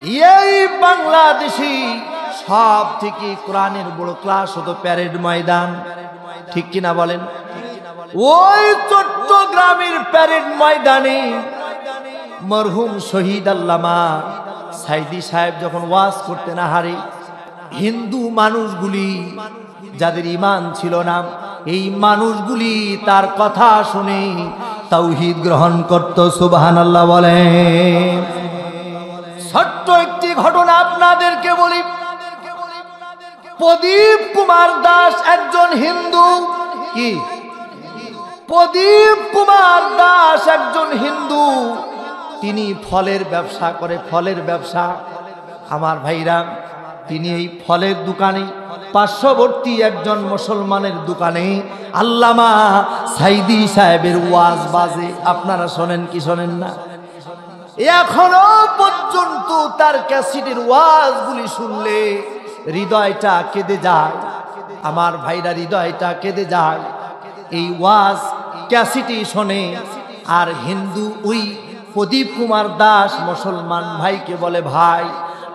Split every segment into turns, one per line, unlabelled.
এই বাংলাদেশি সব থেকে কোরআনের বড় ক্লাস হতো প্যারেড ময়দান, ঠিক কিনা বলেন? ওই চট্টগ্রামের প্যারেড ময়দানে মরহুম শহীদ আল্লামা সাইদি সাহেব যখন ওয়াজ করতেন, আহারে হিন্দু মানুষগুলি যাদের ঈমান ছিল না, এই মানুষগুলি তার কথা শুনে তাওহীদ গ্রহণ করত। সুবহানাল্লাহ বলেন। ছোট্ট একটি ঘটনা আপনাদেরকে বলি। প্রদীপ কুমার দাস একজন হিন্দু। কি? প্রদীপ কুমার দাস একজন হিন্দু। তিনি ফলের ব্যবসা করে, ফলের ব্যবসা। আমার ভাইরা, তিনি এই ফলের দোকানে পার্শ্ববর্তী একজন মুসলমানের দোকানে আল্লামা সাইদি সাহেবের ওয়াজ বাজে। আপনারা শোনেন কি শোনেন না? এখনো পর্যন্ত তার ক্যাসেটের ওয়াজগুলি শুনলে হৃদয়টা কেঁদে যায়। আমার ভাইরা, হৃদয়টা কেঁদে যায়। এই ওয়াজ ক্যাসেটই শোনে আর হিন্দু ওই প্রদীপ কুমার দাস মুসলমান ভাইকে বলে, ভাই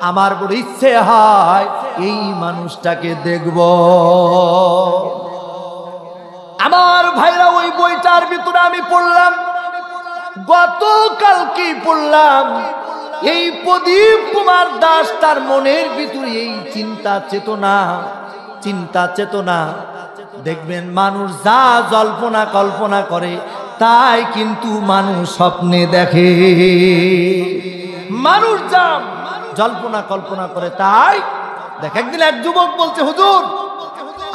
আমার বড় ইচ্ছে হয় এই মানুষটাকে দেখব। আমার ভাইরা, ওই বইটার ভিতরে আমি পড়লাম, গতকালকে পড়লাম, এই প্রদীপ কুমার দাস তার মনের ভিতরে এই চিন্তা চেতনা দেখবেন, মানুষ যা জল্পনা কল্পনা করে তাই কিন্তু মানুষ স্বপ্নে দেখে। মানুষ যা জল্পনা কল্পনা করে তাই দেখে। একদিন এক যুবক বলছে, হুজুর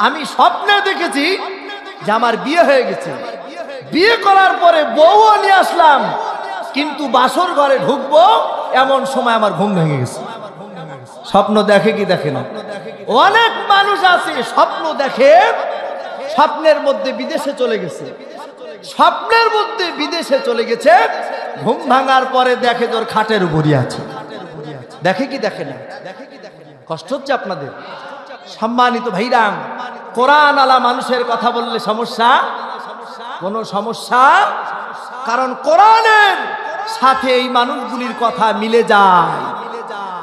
আমি স্বপ্নে দেখেছি যে আমার বিয়ে হয়ে গেছে, বিয়ে করার পরে বউও নিয়ে আসলাম, কিন্তু বাসর ঘরে ঢুকবো এমন সময় আমার ঘুম ভেঙে গেছে। স্বপ্ন দেখে কি দেখে না? অনেক মানুষ আছে স্বপ্ন দেখে, স্বপ্নের মধ্যে বিদেশে চলে গেছে, স্বপ্নের মধ্যে বিদেশে চলে গেছে, ঘুম ভাঙার পরে দেখে তোর খাটের উপরই আছে। দেখে কি দেখে না? কষ্ট হচ্ছে আপনাদের? সম্মানিত ভাইরাম, কোরআন আলা মানুষের কথা বললে সমস্যা? কোনো সমস্যা? কারণ কোরআনের সাথে এই মানুষগুলির কথা মিলে যায়,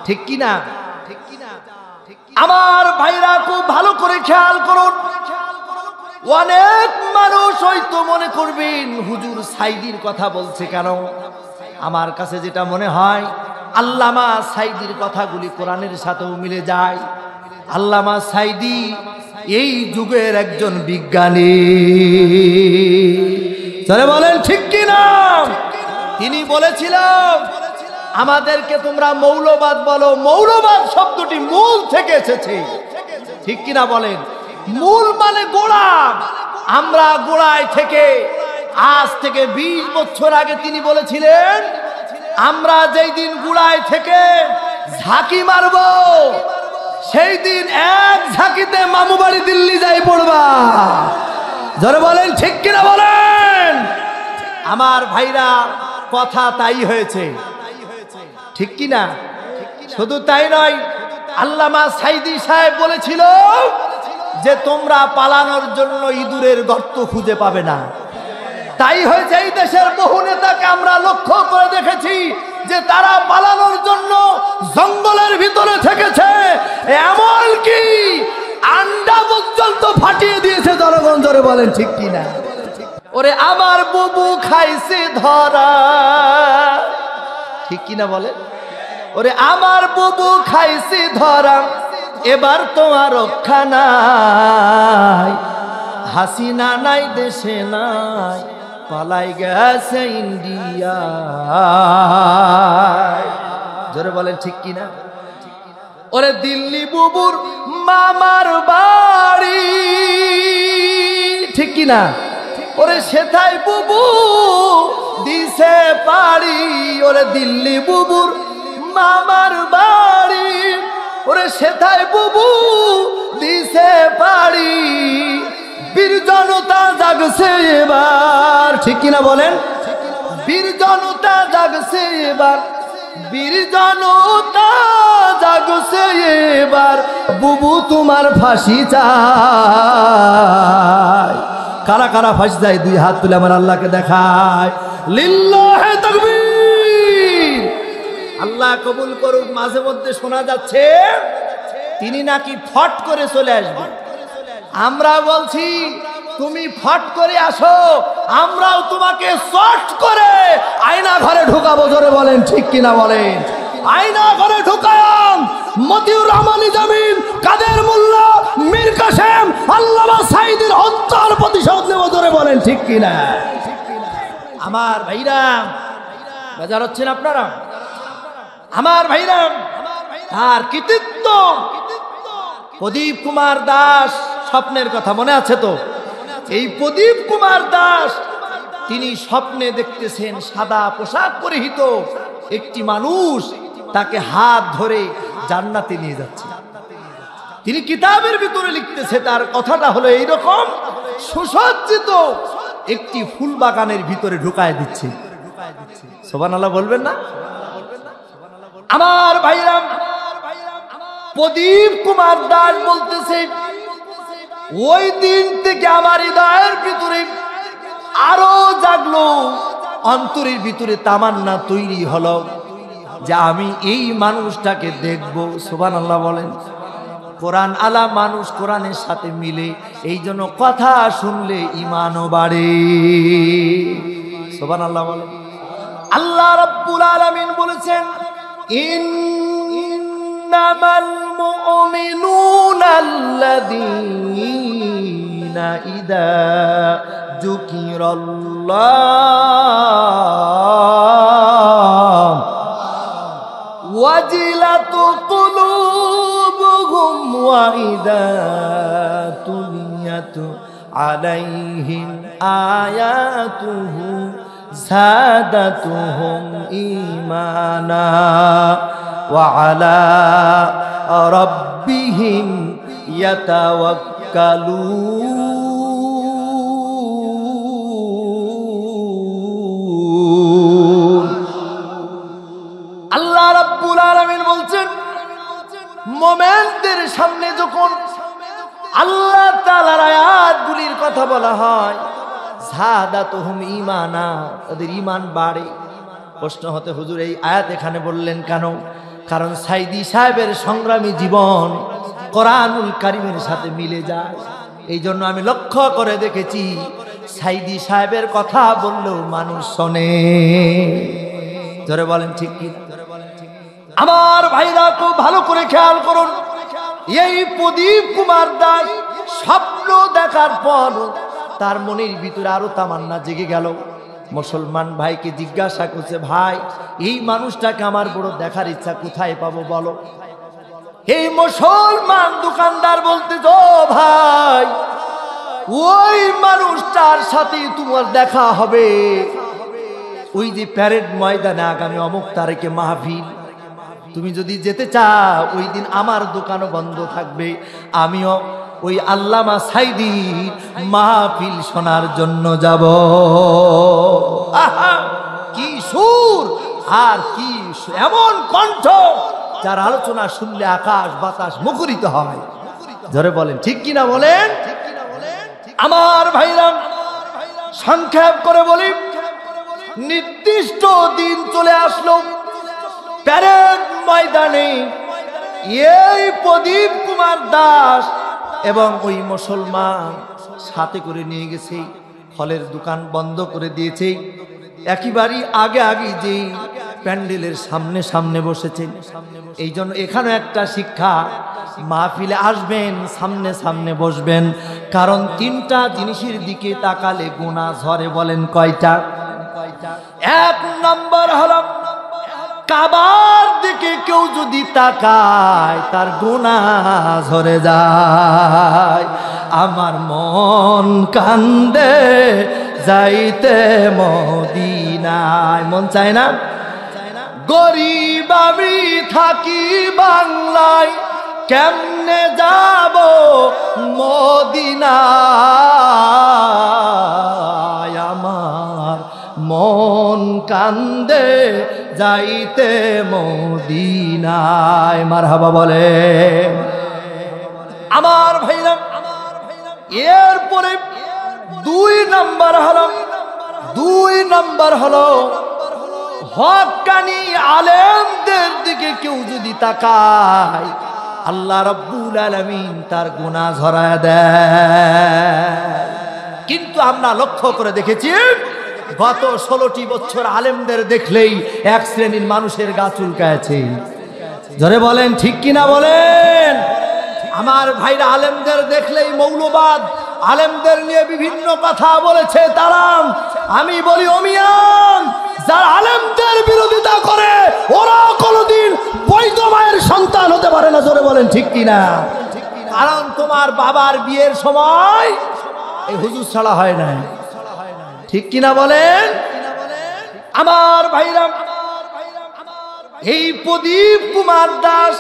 ঠিক কি না? আমার ভাইরা খুব ভালো করে খেয়াল করুন। অনেক মানুষ হয়তো মনে করবেন হুজুর সাইদির কথা বলছে কেন? আমার কাছে যেটা মনে হয়, আল্লামা সাইদির কথাগুলি কোরআনের সাথেও মিলে যায়। আল্লামা সাইদি এই যুগের একজন বিজ্ঞানী, চলে বলেন ঠিক কি না? তিনি বলেছিলেন আমাদেরকে তোমরা মৌলবাদ বলো, মৌলবাদ শব্দটি মূল থেকে এসেছে, ঠিক কিনা বলেন? মূল মানে গোড়া। আমরা গোড়ায় থেকে, আজ থেকে 20 বছর আগে তিনি বলেছিলেন, আমরা যেই দিন গোড়ায় থেকে ঝাঁকি মারব, সেই দিন এক ঝাঁকিতে মামু বাড়ি দিল্লি যাই পড়বা। জোরে বলেন ঠিক কিনা বলেন? আমার ভাইরা, কথা তাই হয়েছে, ঠিক কিনা? শুধু তাই নয়, আল্লামা সাইদি সাহেব বলেছিল যে তোমরা পালানোর জন্য ইঁদুরের গর্ত খুঁজে পাবে না। তাই হয়েছে, এই দেশের বহু নেতাকে আমরা লক্ষ্য করে দেখেছি যে তারা পালানোর জন্য জঙ্গলের ভিতরে থেকেছে, এমনকি আন্ডা পর্যন্ত ফাটিয়ে দিয়েছে জনগণ। জোরে বলেন ঠিক কিনা? ওরে আমার বুবু খাইছে ধরা, ঠিক কিনা বলেন? ওরে আমার বুবু খাইছে ধরা, এবার তোমার রক্ষা নাই, হাসিনা নাই দেশে নাই, পালাই গেছে ইন্ডিয়া। জোরে বলেন ঠিক কিনা? ওরে দিল্লি বুবুর মামার বাড়ি, ঠিক কিনা? ওরে সেথায় বুবু দিছে পাড়ি, ওরে দিল্লি বুবুর মামার বাড়ি, ওরে সেথায় বুবু দিছে পাড়ি। বীর জনতা জাগছে এবার, ঠিক কিনা বলেন? বীর জনতা জাগছে এবার, বীর জনতা জাগছে এবার, বুবু তোমার ফাঁসি চাই। কারা কারা ফাঁসি চাই? দুই হাত তুলে আমার আল্লাহকে দেখায়। লিল্লাহে তাকবীর। আল্লাহ কবুল করুক, মাঝে মধ্যে শোনা যাচ্ছে তিনি নাকি ফট করে চলে আসবেন। আমরা বলছি তুমি ফট করে আসো, আমরাও তোমাকে চট করে আয়না ঘরে ঢুকাবো। জোরে বলেন ঠিক কিনা বলেন। আয়না ঘরে ঢুকায়াম মতিউর রহমান জামিন, কাদের মোল্লা, মীর কাসেম, আল্লামা সাঈদীর হত্যার প্রতিশোধ নেব। জোরে বলেন ঠিক কিনা। আমার ভাইরা, বাজার হচ্ছেন আপনারা, আমার ভাইরা, আর কৃতিত্ব প্রদীপ কুমার দাস স্বপ্নের কথা মনে আছে তো? এই প্রদীপ কুমার দাস তিনি স্বপ্নে দেখতেছেন সাদা পোশাক পরিহিত একটি মানুষ তাকে হাত ধরে জান্নাতে নিয়ে যাচ্ছে। তিনি কিতাবের ভিতরে লিখতেছে, তার কথাটা হলো এইরকম, সুসজ্জিত একটি ফুল বাগানের ভিতরে ঢুকায় দিচ্ছে। সুবহানাল্লাহ বলবেন না? আমার ভাইরা, প্রদীপ কুমার দাস বলতেছে, ওই দিন থেকে আমার হৃদয়ের ভিতরে আরো জাগলো, অন্তরের ভিতরে তামান্না তৈরি হলো যে আমি এই মানুষটাকে দেখব। সুবহানাল্লাহ বলেন। কোরআন আলা মানুষ, কোরআনের সাথে মিলে, এই জন্য কথা শুনলে ঈমানও বাড়ে। সুবহানাল্লাহ বলেন। আল্লাহ রাব্বুল আলামিন বলেছেন, ইন্নামাল মুমিনুনা আল্লাযীনা ইযা যুকিরাল্লাহ ওয়াজিলাত কুলুবুহুম ওয়া ইযা তুলিয়াত আলাইহিম আয়াতুহু زادتهم إيمانا وعلى ربهم يتوكلون। আল্লাহ রাব্বুল আলামিন বলছেন, মুমিনদের সামনে যখন আল্লাহ তাআলার আয়াতগুলির কথা বলা হয়, যাদাতুহুম ঈমানা, তাদের ঈমান বাড়ে। প্রশ্ন হতে, হুজুর এই আয়াত এখানে বললেন কেন? কারণ সাইদি সাহেবের সংগ্রামী জীবন কোরআনুল কারীমের সাথে মিলে যায়। এই জন্য আমি লক্ষ্য করে দেখেছি, সাইদি সাহেবের কথা বললেও মানুষ শোনে। জোরে বলেন ঠিক কি? আমার ভাইরা খুব ভালো করে খেয়াল করুন, এই প্রদীপ কুমার দাস স্বপ্ন দেখার পর তার মনের ভিতরে আরো তামান্না জেগে গেল। মুসলমান ভাইকে জিজ্ঞাসা করছে, ভাই এই মানুষটাকে আমার বড় দেখার ইচ্ছা, কোথায় পাবো বলো? এই মুসলমান দোকানদার বলতে, তো ভাই ওই মানুষটার সাথে তোমার দেখা হবে ওই যে প্যারেড ময়দানে আগামী অমুক তারিখে মাহফিল। তুমি যদি যেতে চাও, ওই দিন আমার দোকানও বন্ধ থাকবে, আমিও ওই আল্লামা সাঈদী মাহফিল শোনার জন্য যাব। আহা কি সুর আর কি এমন কণ্ঠ, যার আলোচনা শুনলে আকাশ বাতাস মুখরিত হয়। ধরে বলেন ঠিক কিনা বলেন। আমার ভাইরা, সংক্ষেপ করে বলি, নির্দিষ্ট দিন চলে আসলো, প্যারেড ময়দানে এই প্রদীপ কুমার দাস এবং ওই মুসলমান সাথে করে নিয়ে গেছে, ফলের দোকান বন্ধ করে দিয়েছে, একেবারেই আগে আগে যে প্যান্ডেলের সামনে সামনে বসেছে। এই জন্য এখানে একটা শিক্ষা, মাহফিলে আসবেন সামনে সামনে বসবেন, কারণ তিনটা জিনিসের দিকে তাকালে গুনাহ ঝরে। বলেন কয়টা? এক নম্বর হলো, কাবার দিকে কেউ যদি তাকায় তার গুনাহ ঝরে যায়। আমার মন কান্দে যাইতে মদিনায়, মন চায় না? গরিব আমি থাকি বাংলায়, কেমনে যাব মদিনায়? আমার মন কান্দে যাইতে মদিনায়। মারহাবা বলে। আমার ভাইরা, এরপরে দুই নাম্বার হলো হক্কানি আলেমদের দিকে কেউ যদি তাকায়, আল্লাহ রাব্বুল আলামিন তার গুনাহ ঝরায় দেয়। কিন্তু আমরা লক্ষ্য করে দেখেছি, গত 16টি বছর আলেমদের দেখলেই এক শ্রেণীর মানুষের গা চুলকায়েছে। জোরে বলেন ঠিক কিনা বলেন। আমার ভাইরা আলেমদের দেখলেই মৌলবাদ, আলেমদের নিয়ে বিভিন্ন কথা বলেছে তারা। আমি বলি অমিয়ান, যারা আলেমদের বিরোধিতা করে ওরা কোনোদিন বৈধ মায়ের সন্তান হতে পারে না। জোরে বলেন ঠিক কিনা। কারণ তোমার বাবার বিয়ের সময় এই হুজুর ছাড়া হয় না, ঠিক কিনা বলেন। আমার ভাইরা, এই প্রদীপ কুমার দাস,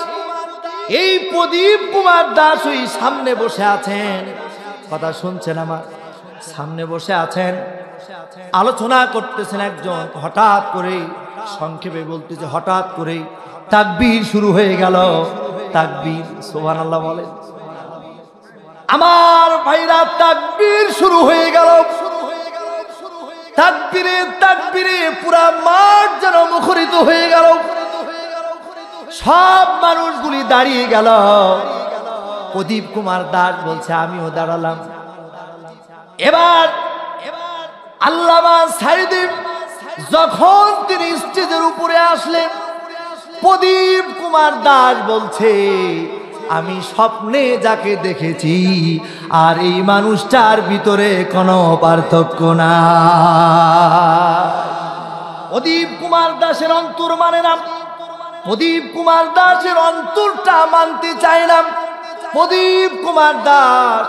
এই প্রদীপ কুমার দাস ওই সামনে বসে আছেন, কথা শুনছেন, আমার সামনে বসে আছেন, আলোচনা করতেছেন। একজন হঠাৎ করে সংক্ষেপে বলতেছে, হঠাৎ করে তাকবীর শুরু হয়ে গেল। তাকবীর, সুবহানাল্লাহ বলেন। আমার ভাইরা তাকবীর শুরু হয়ে গেল। তাকবীরে তাকবীরে পুরা মাঠ যেন মুখরিত হয়ে গেল। সব মানুষগুলি দাঁড়িয়ে গেল। প্রদীপ কুমার দাস বলছে, আমিও দাঁড়ালাম। এবার আল্লামা সাঈদী যখন তিনি স্টেজের উপরে আসলেন, প্রদীপ কুমার দাস বলছে, আমি স্বপ্নে যাকে দেখেছি আর এই মানুষটার ভিতরে কোনো পার্থক্য না। প্রদীপ কুমার দাসের অন্তর মানে না, প্রদীপ কুমার দাসের অন্তরটা মানতে চায় না। প্রদীপ কুমার দাস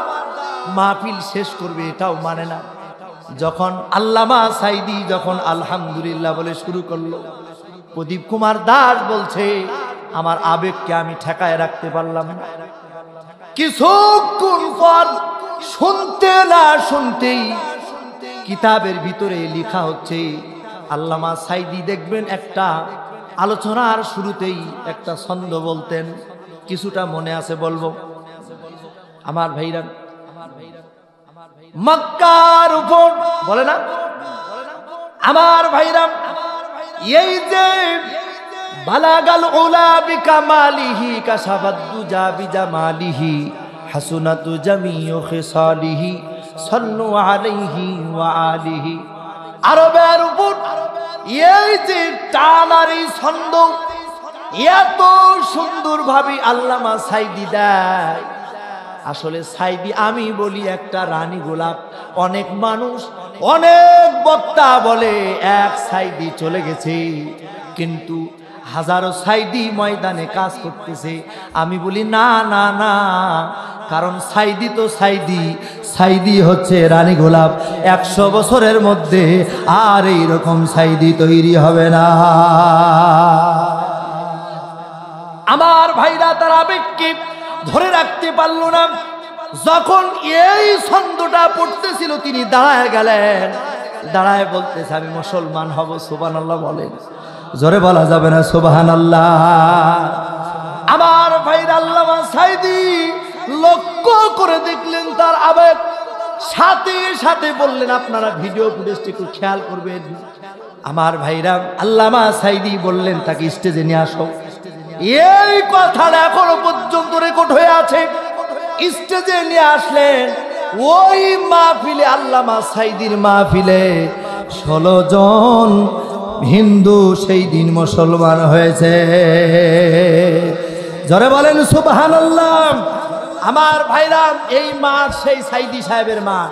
মাহফিল শেষ করবে এটাও মানে না। যখন আল্লামা সাঈদী যখন আলহামদুলিল্লাহ বলে শুরু করলো, প্রদীপ কুমার দাস বলছে, আমার আবেগকে আমি ঠেকায় রাখতে পারলাম না। কিছুক্ষণ পর শুনতে না শুনতেই কিতাবের ভিতরে লেখা হচ্ছে, আল্লামা সাঈদী দেখবেন একটা আলোচনার শুরুতেই একটা ছন্দ বলতেন, কিছুটা মনে আছে বলবো। আমার ভাইরা, মক্কার উপর বলে না, আমার ভাইরা, এই যে বালাগাল উলা বিকামালিহি কাসাবাদ দুজা বিজামালিহি হাসুনাতু জামিউ খিসালিহি সাল্লু আলাইহি ওয়া আলিহি। আরবের উপর এই যে টান আর এই ছন্দ এত সুন্দর ভাবে আল্লামা সাঈদী দেয়। আসলে সাঈদী আমি বলি একটা রানী গোলাপ। অনেক মানুষ, অনেক বক্তা বলে এক সাঈদী চলে গেছে, কিন্তু হাজারো সাঈদী ময়দানে কাজ করতেছে। আমি বলি না না না, কারণ সাঈদী তো সাঈদী, সাঈদী হচ্ছে রানী গোলাপ। 100 বছরের মধ্যে আর এইরকম সাঈদী তৈরি হবে না। আমার ভাইরা, তার আবেগকে ধরে রাখতে পারল না। যখন এই ছন্দটা পড়তেছিল তিনি দাঁড়ায় গেলেন। দাঁড়ায় বলতেছে, আমি মুসলমান হব। সুবহানাল্লাহ বলেন। জোরে বলা যাবে না সুবহানাল্লাহ। আমার ভাইরা, আল্লামা সাঈদী লক্ষ্য করে দেখলেন তার আবেগ, সাথে সাথে বললেন, আপনারা ভিডিও ফুটেজটি একটু খেয়াল করবেন। আমার ভাইরা, আল্লামা সাঈদী বললেন তাকে স্টেজে নিয়ে আসো। এই কথাটা এখনো পর্যন্ত রেকর্ড হয়ে আছে। স্টেজে নিয়ে আসলেন। ওই মাহফিলে, আল্লামা সাঈদীর মাহফিলে 16 জন হিন্দু সেই দিন মুসলমান হয়েছে। জোরে বলেন সুবহানাল্লাহ। আমার ভাইরা, এই মাঠ সেই সাঈদী সাহেবের মাঠ।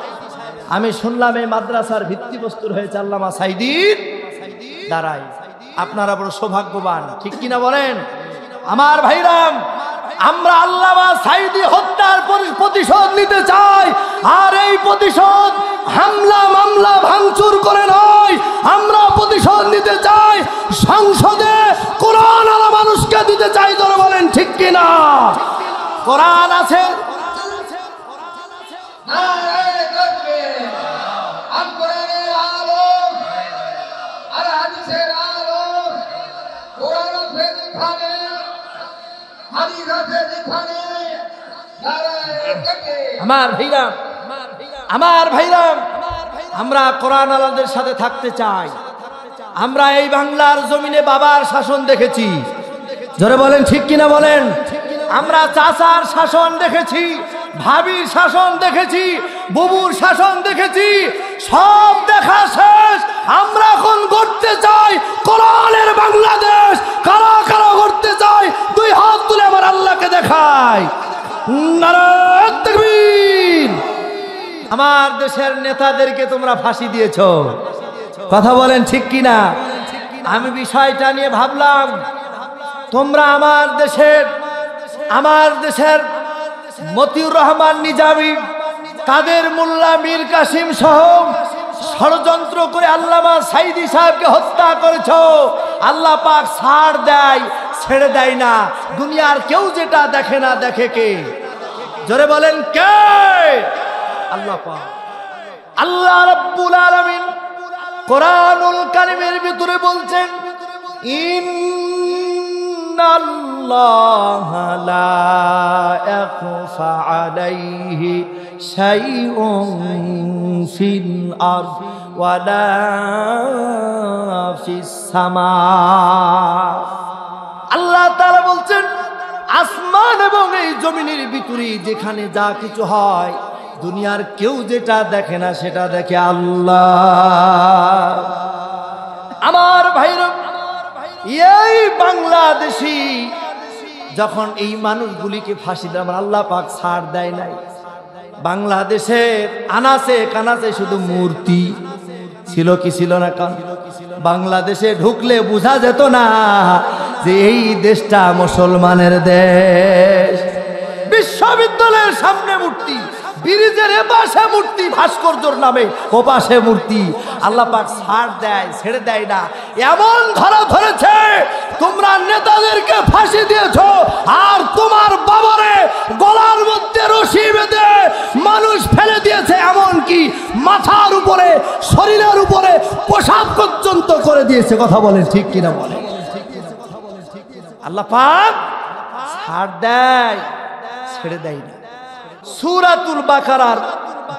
আমি শুনলাম এই মাদ্রাসার ভিত্তিপ্রস্তর হয়েছে আল্লামা সাঈদীর দ্বারাই। আপনারা বড় সৌভাগ্যবান, ঠিক কিনা বলেন। আমার ভাইরা, আমরা আল্লামা সাঈদী হত্যার প্রতিশোধ নিতে চাই। আর এই প্রতিশোধ হামলা মামলা ভাঙচুর করে নয়, আমরা প্রতিশোধ নিতে চাই সংসদে কোরআন আলা মানুষকে দিতে চাই। ধরে বলেন ঠিক কিনা। কোরআন আছে, আমার ভাইরা, আমার ভাইরা, আমরা কোরআন আলাদের সাথে থাকতে চাই। আমরা এই বাংলার জমিনে বাবার শাসন দেখেছি, জোরে বলেন ঠিক কিনা বলেন। আমরা চাচার শাসন দেখেছি, ভাবির শাসন দেখেছি, বুবুর শাসন দেখেছি, সব দেখা শেষ। আমরা এখন করতে চাই কোরআনের বাংলাদেশ। কারা কারা করতে চাই দুই হাত তুলে আমার আল্লাহকে দেখায়। নারায়ে তাকবীর। আমার দেশের নেতাদেরকে তোমরা ফাঁসি দিয়েছো, কথা বলেন ঠিক কিনা। আমি বিষয়টা নিয়ে ভাবলাম, তোমরা আমার দেশের মতিউর রহমান নিজামী, কাদের মোল্লা, মীর কাসিম সহ ষড়যন্ত্র করে আল্লামা সাইদি সাহেবকে হত্যা করেছো। আল্লাহ পাক ছাড় দেয়, ছেড়ে দেয় না। দুনিয়ার কেউ যেটা দেখে না, দেখে কে? জোরে বলেন কে? আল্লাহ পাক। আল্লাহ রাব্বুল আলামিন কোরআনুল কারীমের ভিতরে বলছেন, ইন্নাল্লাহা লা ইয়াখফা আলাইহি শাইউন ফিল আরদ ওয়ালা ফিস সামা। আল্লাহ তাআলা বলছেন, আসমান এবং এই জমিনের ভিতরে যেখানে যা কিছু হয়, দুনিয়ার কেউ যেটা দেখে না সেটা দেখে আল্লাহ। আমার ভাইরা, এই বাংলাদেশি যখন এই মানুষগুলিকে ফাঁসি দেয়, আমার আল্লাহ পাক ছাড় দেয় নাই। বাংলাদেশের আনাচে কানাচে শুধু মূর্তি ছিল, কি ছিল না? বাংলাদেশে ঢুকলে বোঝা যেত না যে এই দেশটা মুসলমানের দেশ। বিশ্ববিদ্যালয়ের সামনে মূর্তি, ব্রিজের এপাশে মূর্তি, ভাস্কর্যর নামে ওপাশে মূর্তি। আল্লাহ পাক ছাড় দেয়, ছেড়ে দেয় না। এমন ধরা ধরেছে, তোমরা নেতাদেরকে ফাঁসি দিয়েছো, আর তোমার বাবারে গলার মধ্যে রশি বেঁধে মানুষ ফেলে দিয়েছে, এমন কি মাথার উপরে, শরীরের উপরে পোশাক পর্যন্ত করে দিয়েছে। কথা বলেন ঠিক কিনা বলেন। আল্লাহ পাক ছাড় দেয়, ছেড়ে দেয় না। সূরাতুল বাকারার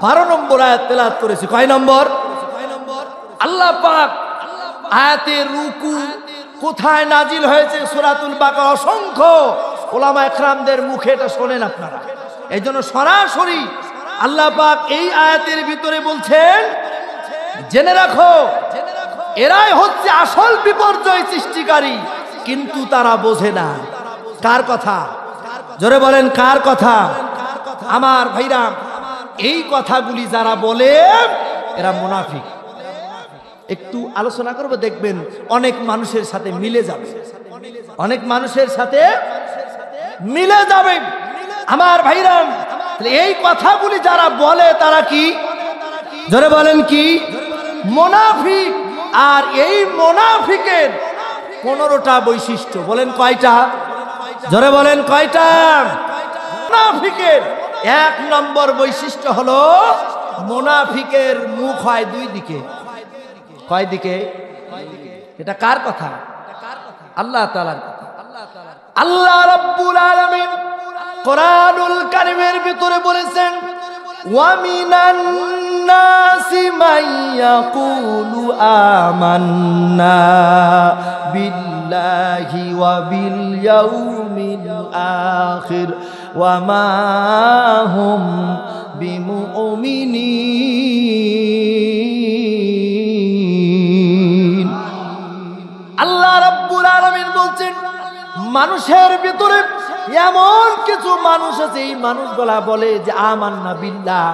12 নম্বর আয়াত তেলাওয়াত করেছি। কয় নম্বর? আল্লাহ পাক আয়াতের রুকু কোথায় নাজিল হয়েছে সূরাতুল বাকারা অসংখ্য ওলামা একরামদের মুখে এটা শোনেন আপনারা। এই জন্য সরাসরি আল্লাহ পাক এই আয়াতের ভিতরে বলছেন, জেনে রাখো এরাই হচ্ছে আসল বিপর্যয় সৃষ্টিকারী, কিন্তু তারা বোঝে না। কার কথা? জোরে বলেন কার কথা? আমার ভাইরা, এই কথাগুলি যারা বলে এরা মুনাফিক। একটু আলোচনা করব, দেখবেন অনেক মানুষের সাথে মিলে যাবে, অনেক মানুষের সাথে মিলে যাবে। আমার ভাইরা, এই কথাগুলি যারা বলে তারা কি? জোরে বলেন কি? মুনাফিক। আর এই মুনাফিকের 15টা বৈশিষ্ট্য। বলেন কয়টা? জোরে বলেন কয়টা? মুনাফিকের 1 নম্বর বৈশিষ্ট্য হলো মুনাফিকের মুখ হয় 2 দিকে। কয় দিকে? এটা কার কথা? আল্লাহ তাআলার কথা। আল্লাহ রাব্বুল আলামিন কোরআনুল কারীমের ভিতরে বলেছেন, ওয়া মিনান নাসি মান ইয়াকুলু আমান্না বিল্লাহি ওয়া বিল ইয়াউমিল আখির ওয়া মা হুম বিমুমিনিন। আল্লাহ রাব্বুল আলামিন বলছেন, মানুষের ভিতরে এমন কিছু মানুষ আছে, এই মানুষগুলা বলে যে আমান্না বিল্লাহ,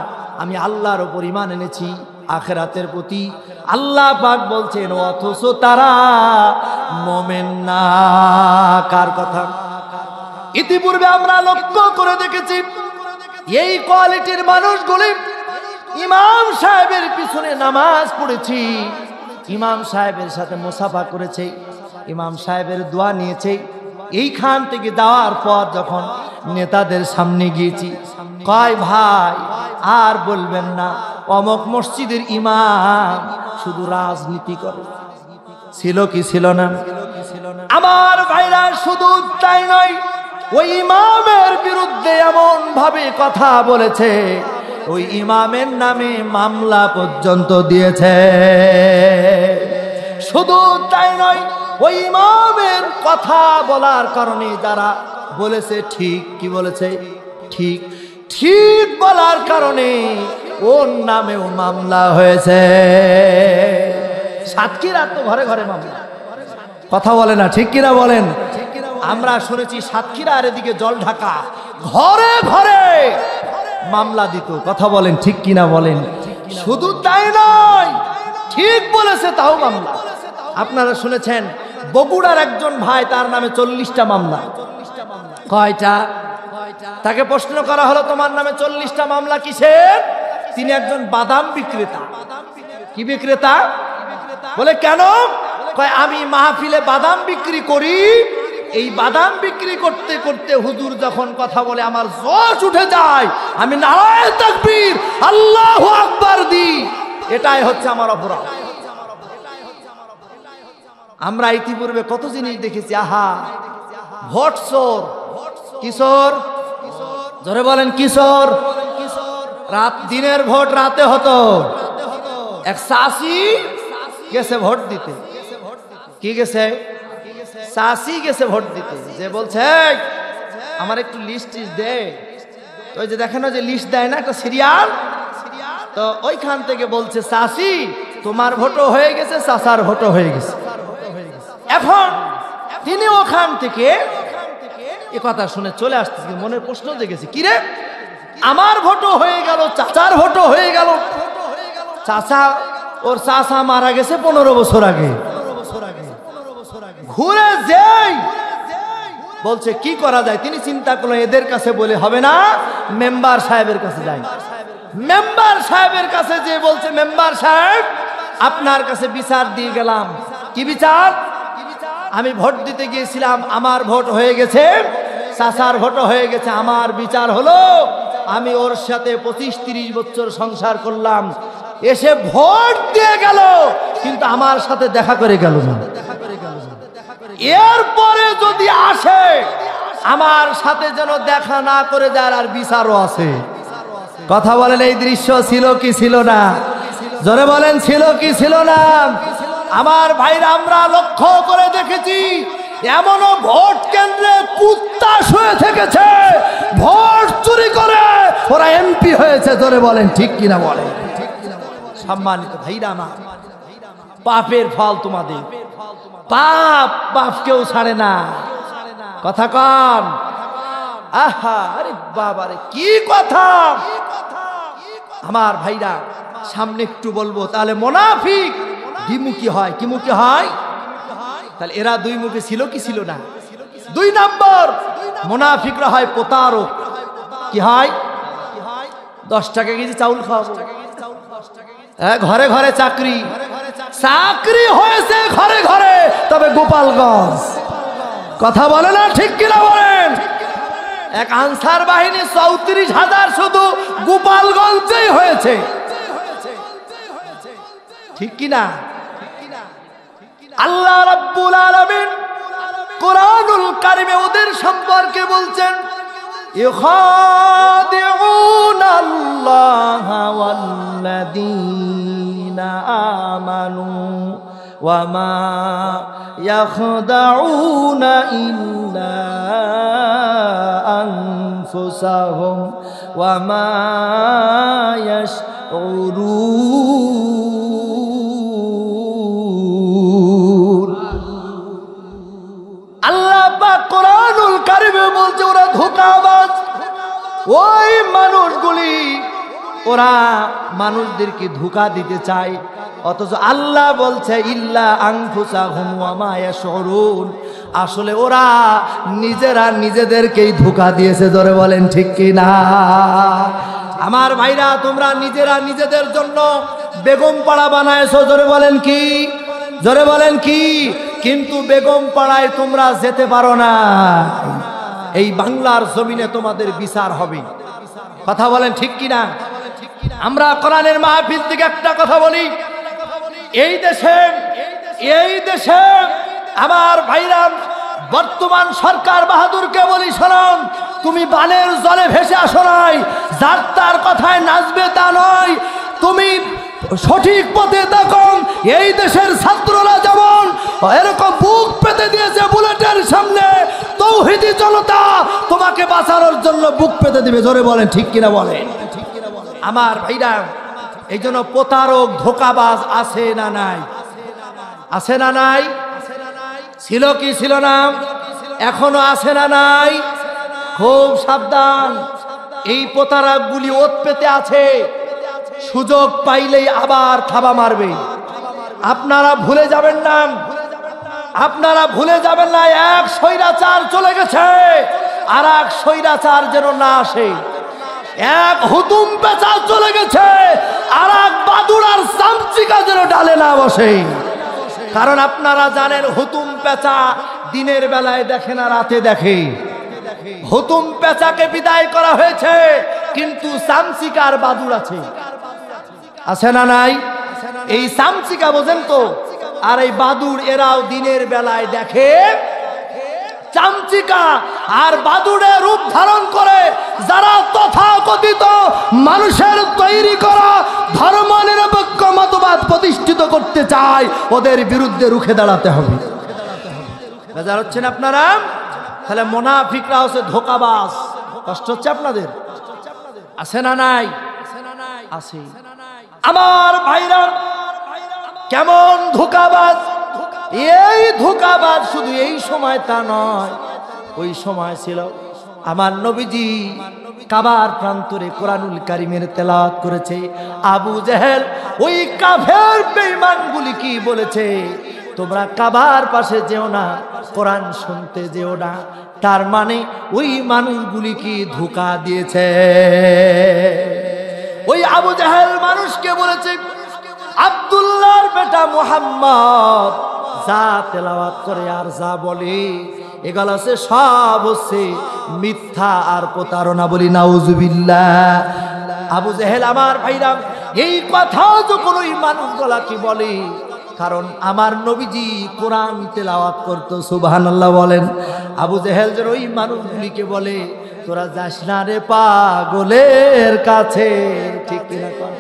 আমি আল্লাহর উপর ঈমান এনেছি, আখিরাতের প্রতি। আল্লাহ পাক বলছেন অথচ তারা মুমিন না। কার কথা? ইতিপূর্বে আমরা লক্ষ্য করে দেখেছি, এই কোয়ালিটির মানুষগুলি ইমাম সাহেবের পিছনে নামাজ পড়েছি, ইমাম সাহেবের সাথে মুসাফা করেছে, ইমাম সাহেবের দোয়া নিয়েছে। এইখান থেকে যাওয়ার পর যখন নেতাদের সামনে গিয়েছি, কয় ভাই আর বলবেন না, অমুক মসজিদের ইমাম শুধু রাজনীতি করে। ছিল কি ছিল না? আমার ভাইরা, শুধু তাই নয়, ওই ইমামের বিরুদ্ধে এমন ভাবে কথা বলেছে, ওই ইমামের নামে মামলা পর্যন্ত দিয়েছে। শুধু তাই নয়, ওই ইমামের কথা বলার কারণে যারা বলেছে ঠিক, কি বলেছে ঠিক, ঠিক বলার কারণে ওর নামেও মামলা হয়েছে। সাতক্ষীরার তো ঘরে ঘরে মামলা, কথা বলে না, ঠিক কিনা বলেন? আমরা শুনেছি সাতক্ষীরার এদিকে জল ঢাকা, ঘরে ঘরে মামলা দিত, কথা বলেন ঠিক কিনা বলেন? শুধু তাই নয়, ঠিক বলেছে তাও মামলা। আপনারা শুনেছেন বগুড়ার একজন ভাই, তার নামে 40টা মামলা। কয়টা? তাকে প্রশ্ন করা হলো তোমার নামে 40টা মামলা কিসের? তিনি একজন বাদাম বিক্রেতা। কি বিক্রেতা? বলে কেন? কয় আমি মাহফিলে বাদাম বিক্রি করি, এই বাদাম বিক্রি করতে করতে হুজুর যখন কথা বলে আমার জোশ উঠে যায়, আমি নারায়ে তাকবীর আল্লাহু আকবার দিই, এটাই হচ্ছে আমার অপরাধ। আমরা ইতিপূর্বে কত জিনিস দেখেছি, আহা ভোট চোর, কিশোর, জোরে বলেন কিশোর, রাত দিনের ভোট রাতে হতো। এক চাষি গেছে ভোট দিতে, কি গেছে? চাষি গেছে ভোট দিতে, যে বলছে আমার একটু লিস্ট দে। তো ওই যে দেখেন যে লিস্ট দেয় না একটা সিরিয়াল, তো ওইখান থেকে বলছে চাষি তোমার ভোটও হয়ে গেছে, চাচার ভোটও হয়ে গেছে। এখন তিনি ওখান থেকে এ কথা শুনে চলে আসতেছে, মনের প্রশ্ন জেগেছে, কিরে আমার ভোটও হয়ে গেল, চাচার ভোটও হয়ে গেল। চাচা, ওর চাচা মারা গেছে 15 বছর আগে। ঘুরে যাই বলছে কি করা যায়? তিনি চিন্তা করলেন এদের কাছে বলে হবে না, মেম্বার সাহেবের কাছে যাই। মেম্বার সাহেবের কাছে যে বলছে, মেম্বার সাহেব আপনার কাছে বিচার দিয়ে গেলাম। কি বিচার? আমি ভোট দিতে গিয়েছিলাম, আমার ভোট হয়ে গেছে, চাচার ভোটও হয়ে গেছে। আমার বিচার হলো আমি ওর সাথে 25-30 বছর সংসার করলাম, এসে ভোট দিয়ে গেল কিন্তু আমার সাথে দেখা করে গেল না। এরপরে যদি আসে আমার সাথে যেন দেখা না করে যায়, আর বিচারও আছে। কথা বলেন এই দৃশ্য ছিল কি ছিল না? জোরে বলেন ছিল কি ছিল না? আমার ভাইরা, আমরা লক্ষ্য করে দেখেছি এমনও ভোট কেন্দ্রে কুত্তা শুয়ে থেকেছে, ভোট চুরি করে ওরা এমপি হয়েছে। জোরে বলেন ঠিক কিনা বলেন? সম্মানিত ভাইরা আমার, পাপের ফল তোমাদের, পাপ বাপ কেউ ছাড়ে না। কথা কন, আহা আরে বাবারে কি কথা! আমার ভাইরা, সামনে একটু বলবো, তাহলে মুনাফিক দ্বিমুখী হয়। কি মুখী হয়? তাহলে এরা দুই মুখী ছিল কি ছিল না? 2 নম্বর, মুনাফিকরা হয় প্রতারক। কি হয়? 10 টাকা কেজি চাউল খাওয়াবো, ঘরে ঘরে চাকরি, চাকরি হয়েছে ঘরে ঘরে, তবে গোপালগঞ্জ। কথা বলে না ঠিক কিনা বলেন? এক আনসার বাহিনী 34,000 শুধু গোপালগঞ্জেই হয়েছে, ঠিক কিনা? আল্লাহ রাব্বুল আলামিন কোরআনুল কারিমে ওদের সম্পর্কে বলছেন, ইখাদিউনাল্লাহা ওয়াল্লাযীনা আমানু ওয়া মা ইয়াখদাউনা ইল্লা আনফুসাহুম ওয়া মা ইয়াশউরুন। আল্লাহ পাক কোরআনুল কারিমে বলছে ওরা ধোঁকাবাজ। ওই মানুষগুলি ওরা মানুষদেরকে ধোঁকা দিতে চায়, অথচ আল্লাহ বলছে ইল্লা আনফুসাহুম ওয়া মা ইয়াশউরুন, আসলে ওরা নিজেরা নিজেদেরকেই ধোঁকা দিয়েছে। জোরে বলেন ঠিক কিনা? আমার ভাইরা, তোমরা নিজেরা নিজেদের জন্য বেগম পাড়া বানায়ছো। জোরে বলেন কি? জোরে বলেন কি? কিন্তু বেগম পাড়ায় তোমরা যেতে পারো না। এই বাংলার জমিনে তোমাদের বিচার হবে। কথা বলেন ঠিক কিনা? আমরা কোরআনের মাহফিল থেকে একটা কথা বলি, এই দেশে আমার ভাইরা, বর্তমান সরকার বাহাদুরকে বলি, শোনান, তুমি বানের জলে ভেসে আসো নাই, যার তার কথায় নাচবে তা নয়। তুমি সঠিক পথে দেখুন। এই দেশের ছাত্ররা যেমন এরকম বুক পেতে দিয়েছে বুলেটের সামনে, তৌহিদি জনতা তোমাকে বাঁচানোর জন্য বুক পেতে দিবে। জোরে বলেন ঠিক কিনা বলেন। আমার ভাইরা, এই জন্য প্রতারক ধোঁকাবাজ আছে না নাই? আছে না নাই? ছিল কি ছিল না? এখনো আছে না নাই? খুব সাবধান, এই প্রতারকগুলি ওত পেতে আছে, সুযোগ পাইলেই আবার থাবা মারবে। আপনারা ভুলে যাবেন না, আপনারা ভুলে যাবেন না, এক স্বৈরাচার চলে গেছে, আর এক স্বৈরাচার যেন না আসে। এক হুতুম পেঁচা চলে গেছে, আর এক বাদুড় আর চামচিকা যেন ডালে না বসে। কারণ আপনারা জানেন হুতুম পেঁচা দিনের বেলায় দেখে না, রাতে দেখে। হুতুম পেঁচাকে বিদায় করা হয়েছে, কিন্তু চামচিকা আর বাদুড় আছে। আছে না নাই? এই চামচিকা বোঝেন তো, আর এই বাদুড় এরাও দিনের বেলায় দেখে। চামচিকা আর বাদুড়ের রূপ ধারণ করে যারা তথাকথিত মানুষের তৈরি করা ধর্মনিরপেক্ষ মতবাদ প্রতিষ্ঠিত করতে চায়, ওদের বিরুদ্ধে রুখে দাঁড়াতে হবে। বেজার হচ্ছেন আপনারা? তাহলে মুনাফিকরা হচ্ছে ধোঁকাবাজ। কষ্ট হচ্ছে আপনাদের? আছে না নাই? আছে। আমার ভাইরা, কেমন ধোঁকাবাজ! এই ধোঁকাবাজ শুধু এই সময় তা নয়, ওই সময় ছিল আমার নবীজি কাবার প্রান্তরে কোরআনুল কারীমের তেলাওয়াত করেছে। আবু জেহেল ওই কাফের বেঈমানগুলি কি বলেছে? তোমরা কাবার পাশে যেও না, কোরআন শুনতে যেও না। তার মানে ওই মানুষগুলি কি ধোঁকা দিয়েছে। ওই আবু জেহেল মানুষকে বলেছে, আব্দুল্লাহর বেটা মুহাম্মদ যা তেলাওয়াত করে আর যা বলে এগুলো হচ্ছে সব হচ্ছে মিথ্যা আর প্রতারণা। বলি নাউজুবিল্লাহ। আবু জেহেল আমার ভাইরা এই কথা যখন ওই মানুষগুলা কি বলে, কারণ আমার নবীজি কোরআন তেলাওয়াত করতো। সুবহানাল্লাহ বলেন। আবু জেহেল যেন ওই মানুষগুলিকে বলে, তোরা যাস না রে পাগলের কাছে। ঠিক কিনা কর?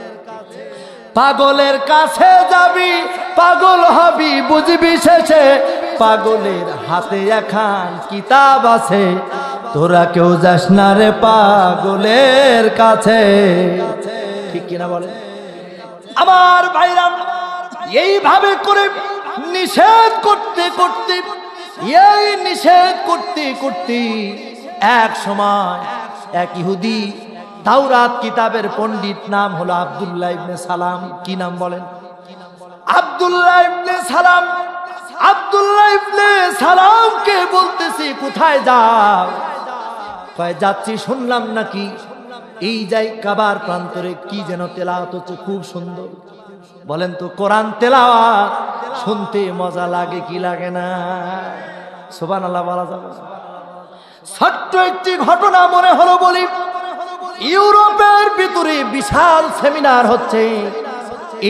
পাগলের কাছে যাবি, পাগল হবি, বুঝবি শেষে পাগলের হাতে এখন কিতাব আছে। তোরা কেউ যাস না রে পাগলের কাছে। ঠিক কিনা বলেন? আমার ভাইরা, এইভাবে করে নিষেধ করতে করতে, এই নিষেধ করতে করতে এক সময় এক ইহুদি, তাওরাত কিতাবের পণ্ডিত, নাম হলো আব্দুল্লাহ ইবনে সালাম। কি নাম বলেন? আব্দুল্লাহ ইবনে সালাম। আব্দুল্লাহ ইবনে সালামকে বলতেছি, কোথায় যাও? কয় যাচ্ছি, শুনলাম নাকি এই যাই কাবার প্রান্তরে কি যেন তেলাওয়াত হচ্ছে, খুব সুন্দর। বলেন তো, কোরআন তেলাওয়াত শুনতে মজা লাগে কি লাগে না? সুবহানাল্লাহ বলা যাবে। ছোট্ট একটি ঘটনা মনে হলো বলি। ইউরোপের ভিতরে বিশাল সেমিনার হচ্ছে।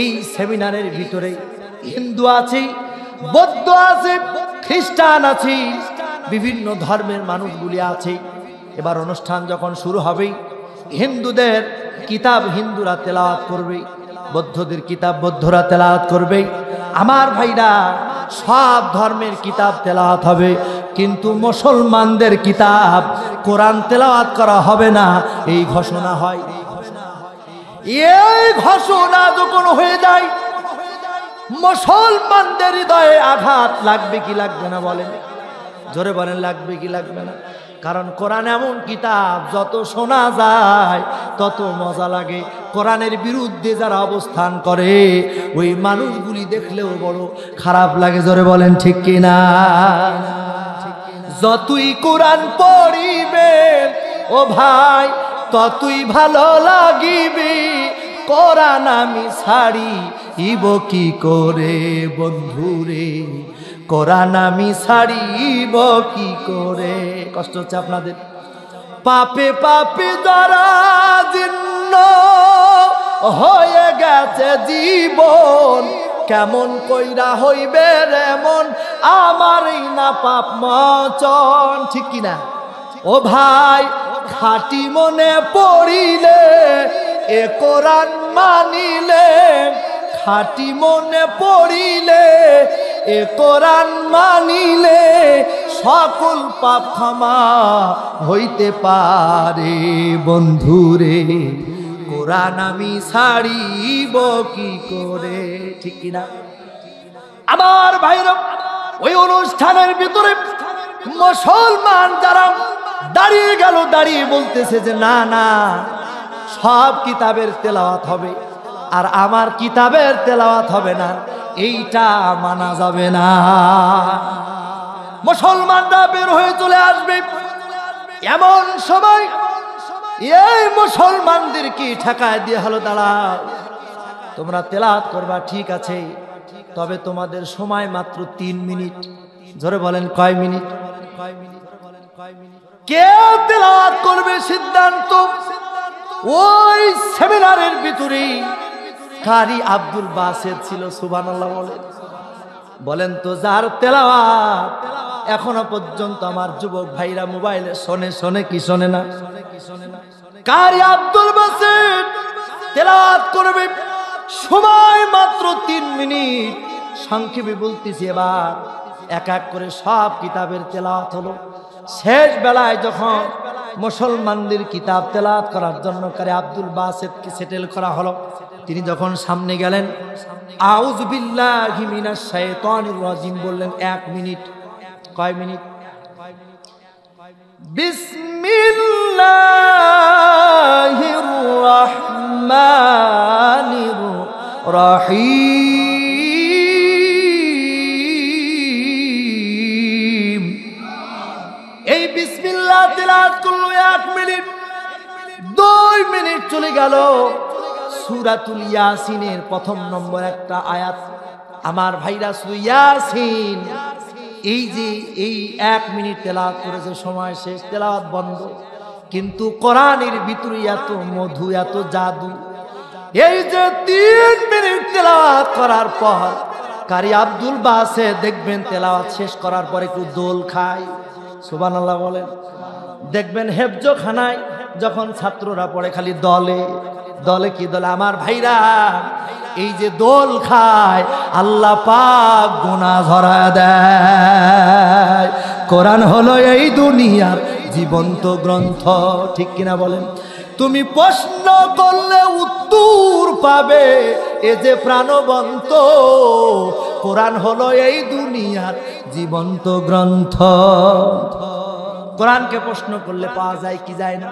এই সেমিনারের ভিতরে হিন্দু আছে, বৌদ্ধ আছে, খ্রিস্টান আছে, বিভিন্ন ধর্মের মানুষগুলি আছে। এবার অনুষ্ঠান যখন শুরু হবে, হিন্দুদের কিতাব হিন্দুরা তেলাওয়াত করবে, বৌদ্ধদের কিতাব বৌদ্ধরা তেলাওয়াত করবে। আমার ভাইরা, সব ধর্মের কিতাব তেলাওয়াত হবে, কিন্তু মুসলমানদের কিতাব কোরআন তেলাওয়াত করা হবে না, এই ঘোষণা হয়। এই ঘোষণা যখন হয়ে যায়, মুসলমানদের হৃদয়ে আঘাত লাগবে কি লাগবে না? বলেন, জোরে বলেন, লাগবে কি লাগবে না? কারণ কোরআন এমন কিতাব, যত শোনা যায় তত মজা লাগে। কোরআনের বিরুদ্ধে যারা অবস্থান করে, ওই মানুষগুলি দেখলেও বড় খারাপ লাগে। জোরে বলেন ঠিক কিনা? যতই কোরআন পড়িবে ও ভাই, ততই ভালো লাগিবে। কোরআন আমি ছাড়িব কি করে বন্ধুরে, কোরআন আমি ছাড়িব কি করে? কষ্ট হচ্ছে আপনাদের? পাপে পাপে যারা জীর্ণ হয়ে গেছে জীবন, কেমন কইরা হইবে রেমন আমারই না পাপ মোচন। ঠিক কিনা? ও ভাই, খাঁটি মনে পড়িলে এ কোরআন মানিলে খাঁটি মনে পড়িলে এ কোরআন মানিলে সকল পাপ ক্ষমা হইতে পারে বন্ধুরে কোরআন আমি ছাড়িব কি করে ঠিক কিনা আমার ভাইরা ওই অনুষ্ঠানের ভিতরে মুসলমান যারা দাঁড়িয়ে গেল দাঁড়িয়ে বলতেছে যে না না সব কিতাবের তেলাওয়াত হবে আর আমার কিতাবের তেলাওয়াত হবে না এইটা মানা যাবে না মুসলমানরা বের হয়ে চলে আসবে এমন সময় এই মুসলমানদেরকে ঠেকায় দিয়ে হলো দাঁড়াও তোমরা তেলাওয়াত করবা ঠিক আছে তবে তোমাদের সময় মাত্র 3 মিনিট জোরে বলেন কয় মিনিট কে তেলাওয়াত করবে সিদ্ধান্ত ওই সেমিনারের ভিতরে কারি আব্দুল বাসেত ছিল সুবহানাল্লাহ বলেন তো যার তেলাওয়াত এখনো পর্যন্ত আমার যুবক ভাইরা মোবাইলে শোনে কি শোনে না কারি আব্দুল বাসেত তেলাওয়াত করবে সময় মাত্র 3 মিনিট সংক্ষেপে বলতেছি এবার এক এক করে সব কিতাবের তেলাওয়াত হলো শেষ বেলায় যখন মুসলমানদের কিতাব তেলাওয়াত করার জন্য কারি আব্দুল বাসেতকে সেটেল করা হলো তিনি যখন সামনে গেলেন আউযু বিল্লাহি মিনাশ শাইতানির রাজিম বললেন 1 মিনিট কয় মিনিট বিসমিল্লাহির রাহমানির রহিম এই বিসমিল্লাহ তেলাওয়াত করলো 1 মিনিট 2 মিনিট চলে গেল সূরাতুল ইয়াসিনের প্রথম নম্বর একটা আয়াত আমার ভাইরা সূরা ইয়াসিন এই যে এই 1 মিনিট তেলাওয়াত করেছে সময় শেষ তেলাওয়াত বন্ধ কিন্তু কোরআনের ভিতরে এত মধু এত জাদু এই যে 3 মিনিট তেলাওয়াত করার পর কারি আব্দুল বাসেত দেখবেন তেলাওয়াত শেষ করার পর একটু দোল খায় সুবহানাল্লাহ বলেন দেখবেন হেফজখানায় যখন ছাত্ররা পড়ে খালি দলে দলে কি দলে আমার ভাইরা এই যে দোল খায় আল্লাহ পাক গুনাহ ঝরায় দেয় কোরআন হলো এই দুনিয়ার জীবন্ত গ্রন্থ ঠিক কিনা বলেন তুমি প্রশ্ন করলে উত্তর পাবে এ যে প্রাণবন্ত কোরআন হলো এই দুনিয়ার জীবন্ত গ্রন্থ কোরআনকে প্রশ্ন করলে পাওয়া যায় কি যায় না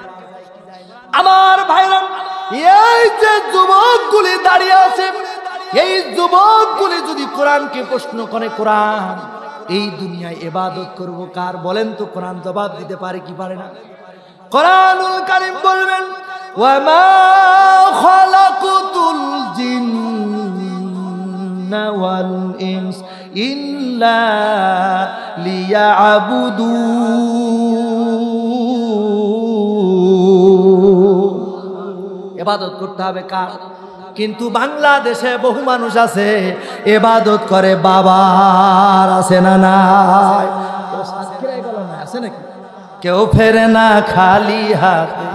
আমার ভাইরা এই যে যুবকগুলি দাঁড়িয়ে আছে এই যুবকগুলি যদি কোরআনকে প্রশ্ন করে কোরআন এই দুনিয়ায় ইবাদত করব কার বলেন তো কোরআন জবাব দিতে পারে কি পারে না কোরআনুল কারীম বলবেন ওয়া মা খালাকুতুল জিন্না ওয়াল ইনস ইল্লা লিয়াবুদুন ইবাদত করতে হবে কার কিন্তু বাংলাদেশে বহু মানুষ আছে ইবাদত করে বাবার আছে না নাই আছে নাকি কেউ ফেরে না খালি হাতে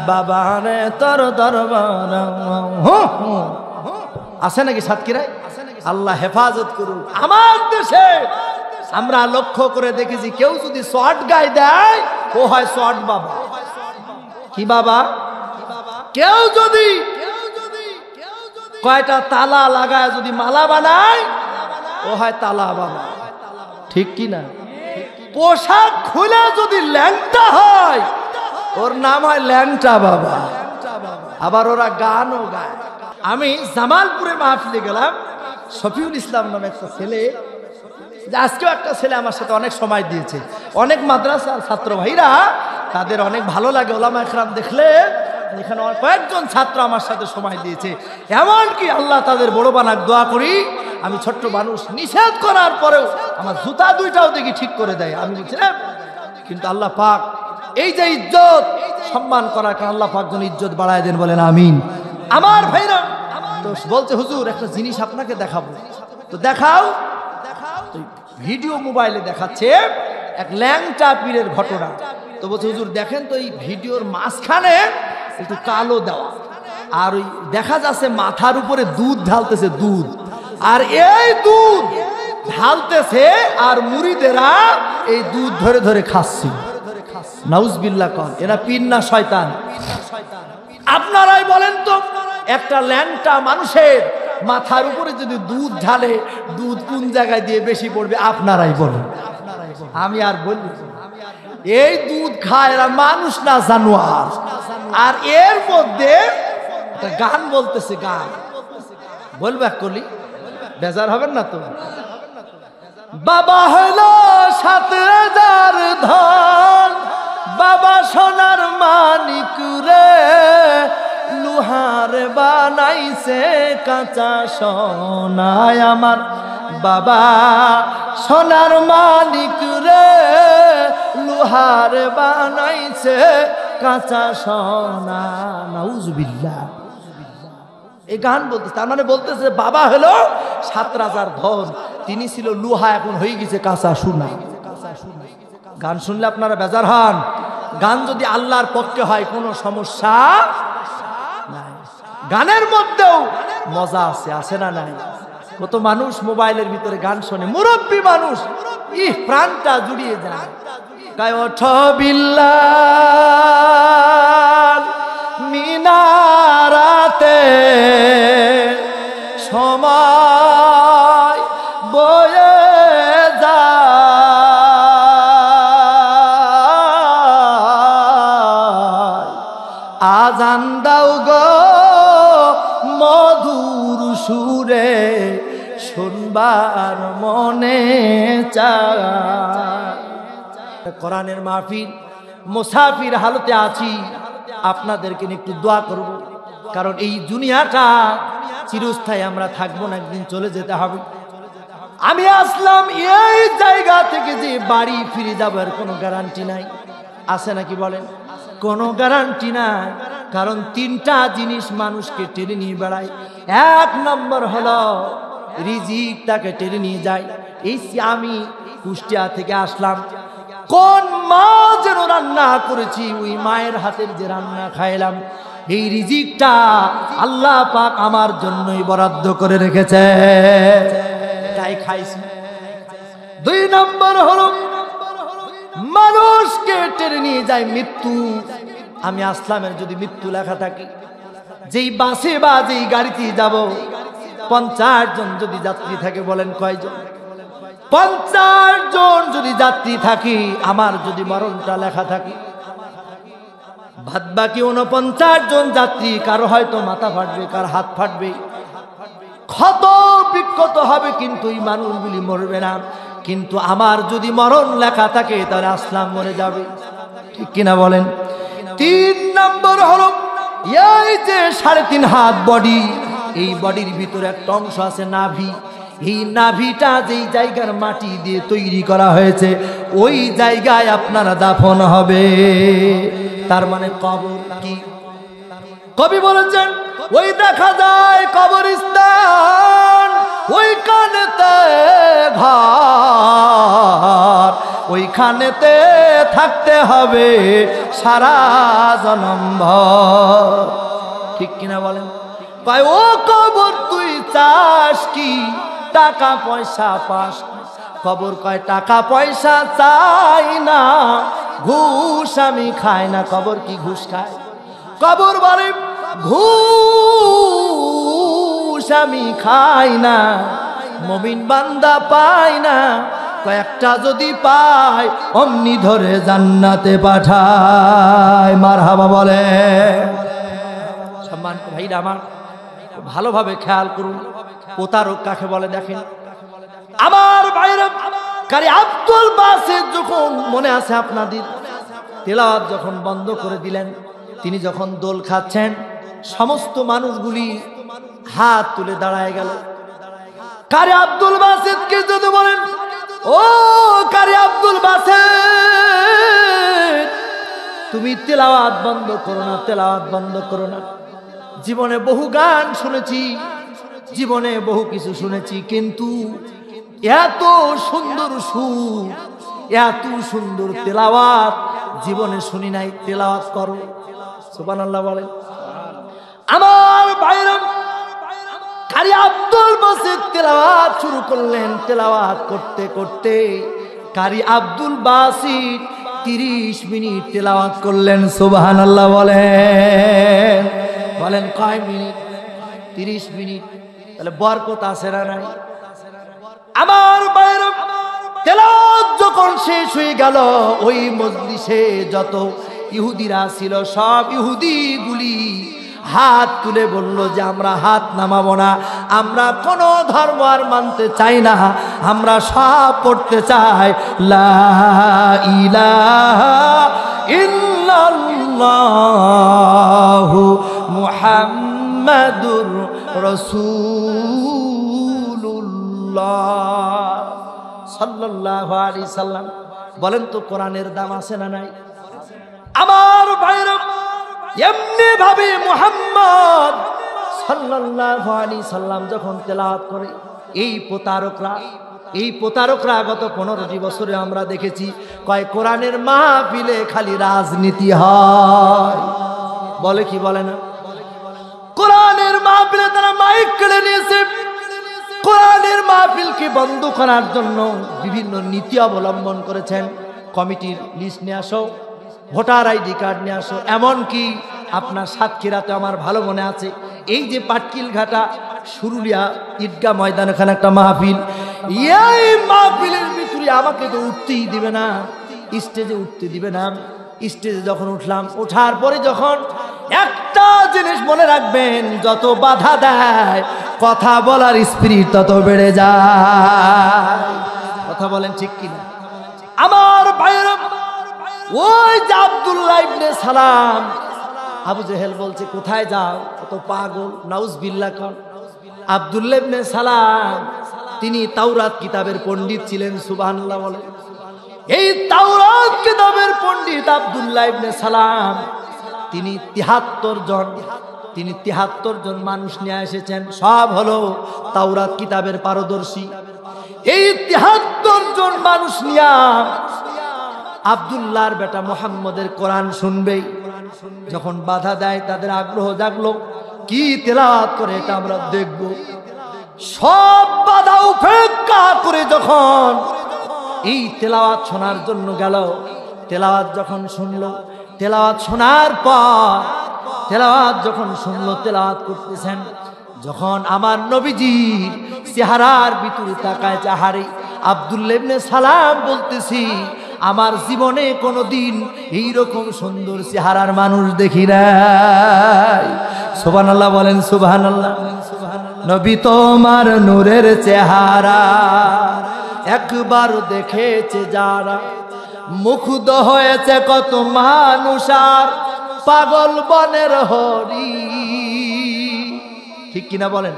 বাবারে তোর দরবার আছে নাকি সাতক্ষীরায় আল্লাহ হেফাজত করুন আমার দেশে আমরা লক্ষ্য করে দেখেছি কেউ যদি শর্ট গায়ে দেয় ও হয় শর্ট বাবা কি বাবা কেউ যদি কয়টা তালা লাগায় যদি মালা বানায় ও হয় তালা বাবা ঠিক কি না পোশাক খুলে যদি ল্যাংটা হয় ওর নাম হয় ল্যাংটা বাবা আবার ওরা গানও গায় আমি জামালপুরে মাহফিলে গেলাম শফিউল ইসলাম নামে একটা ছেলে আজকেও একটা ছেলে আমার সাথে অনেক সময় দিয়েছে অনেক মাদ্রাসার ছাত্র ভাইরা তাদের অনেক ভালো লাগে ওলামা ইকরাম দেখলে এখানে কয়েকজন ছাত্র আমার সাথে সময় দিয়েছে এমনকি আল্লাহ তাদের বড় বানাক দোয়া করি আমি ছোট্ট মানুষ নিষেধ করার পরেও আমার জুতা দুইটাও দেখি ঠিক করে দেয় আমি বলছিলাম কিন্তু আল্লাহ পাক এই যে ইজ্জত সম্মান করার কারণে আল্লাহ পাক যেন ইজ্জত বাড়ায় দেন বলেন আমিন আমার ভাইরা তো বলছে হুজুর একটা জিনিস আপনাকে দেখাবো তো দেখাও ভিডিও মোবাইলে দেখাচ্ছে এক ল্যাংটা পীরের ঘটনা তো বলছে হুজুর দেখেন তো এই ভিডিওর মাঝখানে একটু কালো দেওয়া আর ওই দেখা যাচ্ছে মাথার উপরে দুধ ঢালতেছে, দুধ, আর এই দুধ ঢালতেছে আর মুরিদেরা এই দুধ ধরে ধরে খাচ্ছে। নাউজুবিল্লাহ কন, এরা পীর না শয়তান? আপনারাই বলেন তো, একটা ল্যাংটা মানুষের মাথার উপরে যদি দুধ ঢালে, দুধ কোন জায়গায় দিয়ে বেশি পড়বে? আপনারাই বলেন, আমি আর বলি। এই দুধ খায় এরা, মানুষ না জানোয়ার। আর এর মধ্যে একটা গান বলতেছে, গান বলবো এক কলি, বেজার হবেন না তো? বাবা হলো ৭,০০০ ধন, বাবা সোনার মানিক রে, লোহার বানাইছে কাঁচা সোনায় আমার বাবা সোনার মানিক রে, লোহার বানাইছে কাঁচা সোনা। নাউজুবিল্লাহ। এই গান বলতেছে, তার মানে বলতেছে বাবা হলো ৭,০০০ ধন, তিনি ছিল লোহা, এখন হয়ে গেছে কাঁচা সোনা। গান শুনলে আপনারা বেজার হন? গান যদি আল্লাহর পক্ষে হয় কোনো সমস্যা নাই। গানের মধ্যেও মজা আছে, আছে না নাই? কত মানুষ মোবাইলের ভিতরে গান শোনে, মুরব্বী মানুষ, প্রাণটা জুড়িয়ে যায়। গায় ওঠো বিল্লাল মিনারাতে, সময় বয়ে যায়, আজান দাও গো মধুর সুরে, শুনবার মনে চায়। কোরআনের মাহফিল, মুসাফির হালতে আছি, আপনাদেরকে একটু দোয়া করব, কারণ এই দুনিয়াটা চিরস্থায়ী, আমরা থাকবো না, একদিন চলে যেতে হবে। আমি আসলাম এই জায়গা থেকে যে বাড়ি ফিরে যাবো এর কোনো গ্যারান্টি নাই, আছে নাকি বলেন? কোনো গ্যারান্টি নাই, কারণ ৩টা জিনিস মানুষকে টেনে নিয়ে বেড়ায়। ১ নম্বর হলো রিজিক, তাকে টেনে নিয়ে যায়। এই আমি কুষ্টিয়া থেকে আসলাম, কোন মা যেন রান্না করেছি, ওই মায়ের হাতের যে রান্না খাইলাম, এই রিজিকটা আল্লাহ পাক আমার জন্যই বরাদ্দ করে রেখেছে, তাই খাইছি। ২ নম্বর হলো মানুষকে টেনে নিয়ে যায় মৃত্যু। আমি আসলামের যদি মৃত্যু লেখা থাকে, যেই বাসে বা যেই গাড়িতে যাব, ৫০ জন যদি যাত্রী থাকে, বলেন কয়জন? ৫০ জন যদি যাত্রী থাকি, আমার যদি মরণটা লেখা থাকে, বাদ বাকি ৪৯ জন যাত্রী, কারো হয়তো মাথা ফাটবে, কার হাত ফাটবে, ক্ষত বিক্ষত হবে, কিন্তু এই মানুষগুলি মরবে না। কিন্তু আমার যদি মরণ লেখা থাকে, তাহলে আসলাম মরে যাবে, ঠিক কিনা বলেন? ৩ নম্বর হলো এই যে ৩.৫ হাত বডি, এই বডির ভিতরে একটা অংশ আছে নাভি। এই নাভিটা যেই জায়গার মাটি দিয়ে তৈরি করা হয়েছে, ওই জায়গায় আপনারা দাফন হবে। তার মানে কবর কি? কবি বলেছেন, ওই দেখা যায় কবরস্থান, ওইখানেতে ঘর, ওইখানেতে থাকতে হবে সারা জনম ভর, ঠিক কিনা বলেন? কয় ও কবর তুই চাস কি, টাকা পয়সা পাস? কবর কয় টাকা পয়সা চাই না, ঘুষ আমি খাই না। কবর কি ঘুষ খায়? কবর বলে ঘুষ আমি খাই না, মুমিন বান্দা পাই না, কয়েকটা যদি পাই অমনি ধরে জান্নাতে পাঠায়। মারহাবা বলে। সম্মানিত ভাইরা আমার, ভালোভাবে খেয়াল করুন, প্রতারক কাকে বলে দেখেন। আমার ভাইরা, কারি আব্দুল বাসিত যখন, মনে আছে আপনাদের, তেলাওয়াত যখন বন্ধ করে দিলেন, তিনি যখন দোল খাচ্ছেন, সমস্ত মানুষগুলি হাত তুলে দাঁড়ায় গেল। কারি আব্দুল বাসিতকে যদি বলেন, ও কারি আব্দুল বাসিত, তুমি তেলাওয়াত বন্ধ করো না, তেলাওয়াত বন্ধ করো না। জীবনে বহু গান শুনেছি, জীবনে বহু কিছু শুনেছি, কিন্তু এত সুন্দর সুর, এত সুন্দর তেলাওয়াত জীবনে শুনি নাই। তেলাওয়াত করো, সুবহানাল্লাহ বলেন। আমার ভাইরা, কারি আব্দুল বাসিত তেলাওয়াত শুরু করলেন। তেলাওয়াত করতে করতে কারি আব্দুল বাসিত 30 মিনিট তেলাওয়াত করলেন। সুবহানাল্লাহ বলেন। বলেন কয় মিনিট? 30 মিনিট। তাহলে বরকত আছে না নাই? আমার ভাইরা, তেলাওয়াত যখন শেষ হয়ে গেল, ওই মজলিসে যত ইহুদিরা ছিল সব ইহুদিগুলি হাত তুলে বলল যে আমরা হাত নামাবো না, আমরা কোনো ধর্ম আর মানতে চাই না, আমরা সব পড়তে চাই লা ইলাহা ইল্লাল্লাহু মুহাম্মাদুর রাসূলুল্লাহ সাল্লাল্লাহু আলাইহি সাল্লাম। বলেন তো কোরআনের দাম আছে না নাই? আমার ভাইরা, এমনি ভাবে মুহাম্মদ সাল্লাল্লাহু আলাইহি সাল্লাম যখন তেলাওয়াত করে, এই প্রতারকরা গত 15টি বছরে আমরা দেখেছি কয় কোরআনের মাহফিলে খালি রাজনীতি হয়। বলে কি বলে না? কোরআনের মাহফিলে তারা মাইক কেড়ে নিয়েছে। কোরআনের মাহফিলকে বন্ধ করার জন্য বিভিন্ন নীতি অবলম্বন করেছেন। কমিটির লিস্ট নিয়ে আসো, ভোটার আইডি কার্ড নিয়ে আসো। এমনকি আপনার সাতক্ষীরাতে আমার ভালো মনে আছে, এই যে পাটকিল ঘাটা সুরুলিয়া ঈদগাহ ময়দান, ওখানে একটা মাহফিল, এই মাহফিলের ভিতরে আমাকে তো উঠতেই দিবে না, স্টেজে উঠতে দিবে না। স্টেজে যখন উঠলাম, ওঠার পরে যখন একটা জিনিস মনে রাখবেন, যত বাধা দেয় কথা বলার স্পিরিট তত বেড়ে যায়। কথা বলেন ঠিক কিনা? আমার ভাইরা, ওই যে আব্দুল্লাহ ইবনে সালাম, আবু জেহেল বলছে কোথায় যাও, কত পাগল, নাউজুবিল্লাহ কর। আব্দুল্লাহ ইবনে সালাম তিনি তাওরাত কিতাবের পণ্ডিত ছিলেন। সুবহানাল্লাহ বলে। এই তাওরাত কিতাবের পণ্ডিত আব্দুল্লাহ ইবনে সালাম তিনি 73 জন মানুষ নিয়ে এসেছেন, সব হলো তাওরাত কিতাবের পারদর্শী। এই 73 জন মানুষ নিয়ে আব্দুল্লাহর বেটা মুহাম্মদের কোরআন শুনবে। যখন বাধা দেয় তাদের আগ্রহ জাগলো, কি তেলাওয়াত করে এটা আমরা দেখব। সব বাধা উপেক্ষা করে যখন এই তেলাওয়াত শোনার জন্য গেল, তেলাওয়াত যখন শুনলো, তেলাওয়াত শোনার পর তেলাওয়াত যখন শুনলো, তেলাওয়াত করতেছেন, যখন আমার নবীজির চেহারার ভিতরে তাকায়, চাহারে আব্দুল্লাহ ইবনে সালাম বলতেছি আমার জীবনে কোনোদিন এইরকম সুন্দর চেহারার মানুষ দেখি নাই। সুবহানাল্লাহ বলেন। সুবহানাল্লাহ। নবী তোমার নূরের চেহারা একবার দেখেছে যারা, মুগ্ধ হয়েছে কত মানুষ আর পাগল বনের হরি। ঠিক কিনা বলেন?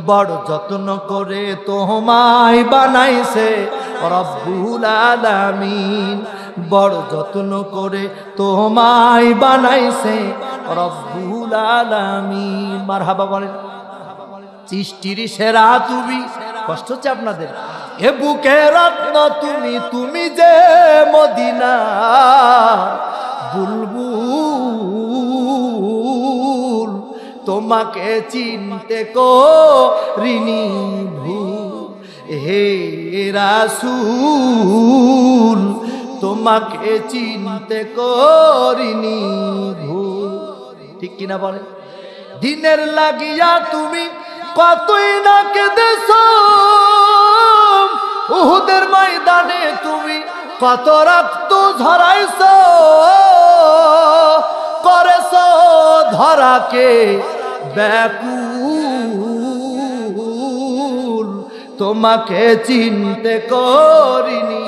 বড় যত্ন করে তোমায় বানাইছে রব্বুল আলামিন, বড় যত্ন করে তোমায় বানাইছে রব্বুল আলামিন। মারহাবা বলেন। সৃষ্টির সেরা তুমি, কষ্ট হচ্ছে আপনাদের, এ বুকে রত্ন তুমি, তুমি যে মদিনা বুলবুল, তোমাকে চিনতে করিনি ভুল, হে রাসূল তোমাকে চিনতে করিনি ভুল। ঠিক কিনা বলেন? দিনের লাগিয়া তুমি কতই না কেঁদেছো, উহুদের ময়দানে তুমি কত রক্ত ঝরাইছো, করেছো ধরাকে ব্যাকুল, তোমাকে চিনতে করিনি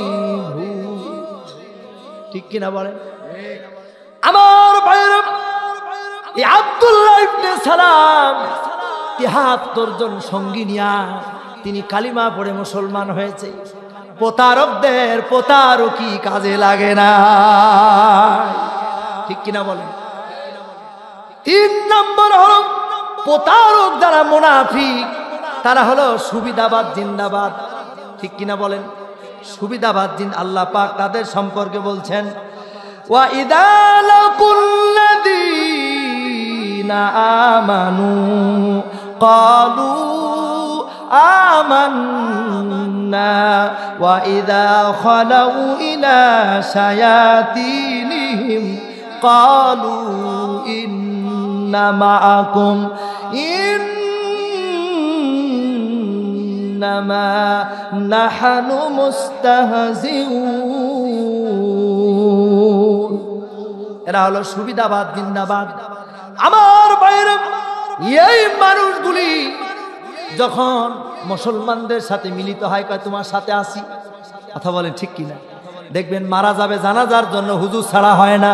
ভুল। ঠিক কিনা বলেন? আমার ভাইরা, এই আব্দুল্লাহ ইবনে সালাম 73 জন সঙ্গী নিয়া তিনি কালিমা পড়ে মুসলমান হয়েছে। প্রতারকদের প্রতারকই কাজে লাগে না। ঠিক কিনা বলেন? 3 নম্বর হলো প্রতারক যারা মুনাফিক, তারা হলো সুবিধাবাদ জিন্দাবাদ। ঠিক কিনা বলেন? সুবিধাবাদ জিন। আল্লাহ পাক তাদের সম্পর্কে বলছেন, ওয়া ইযা লাকুল্লাযীনা আন্না ওয়া ইযা খালাউ ইলা শায়াতিনিহিম ক্বালু ইন্না মাআকুম ইন্নামা নাহনু মুস্তাহজিউন। এরা হলো সুবিধাবাদ, জিন্দাবাদ। আমার বাইরে এই মানুষগুলি যখন মুসলমানদের সাথে মিলিত হয়, কয় তোমার সাথে আসি। কথা বলেন ঠিক কিনা? দেখবেন মারা যাবে, জানাজার জন্য হুজুর ছাড়া হয় না,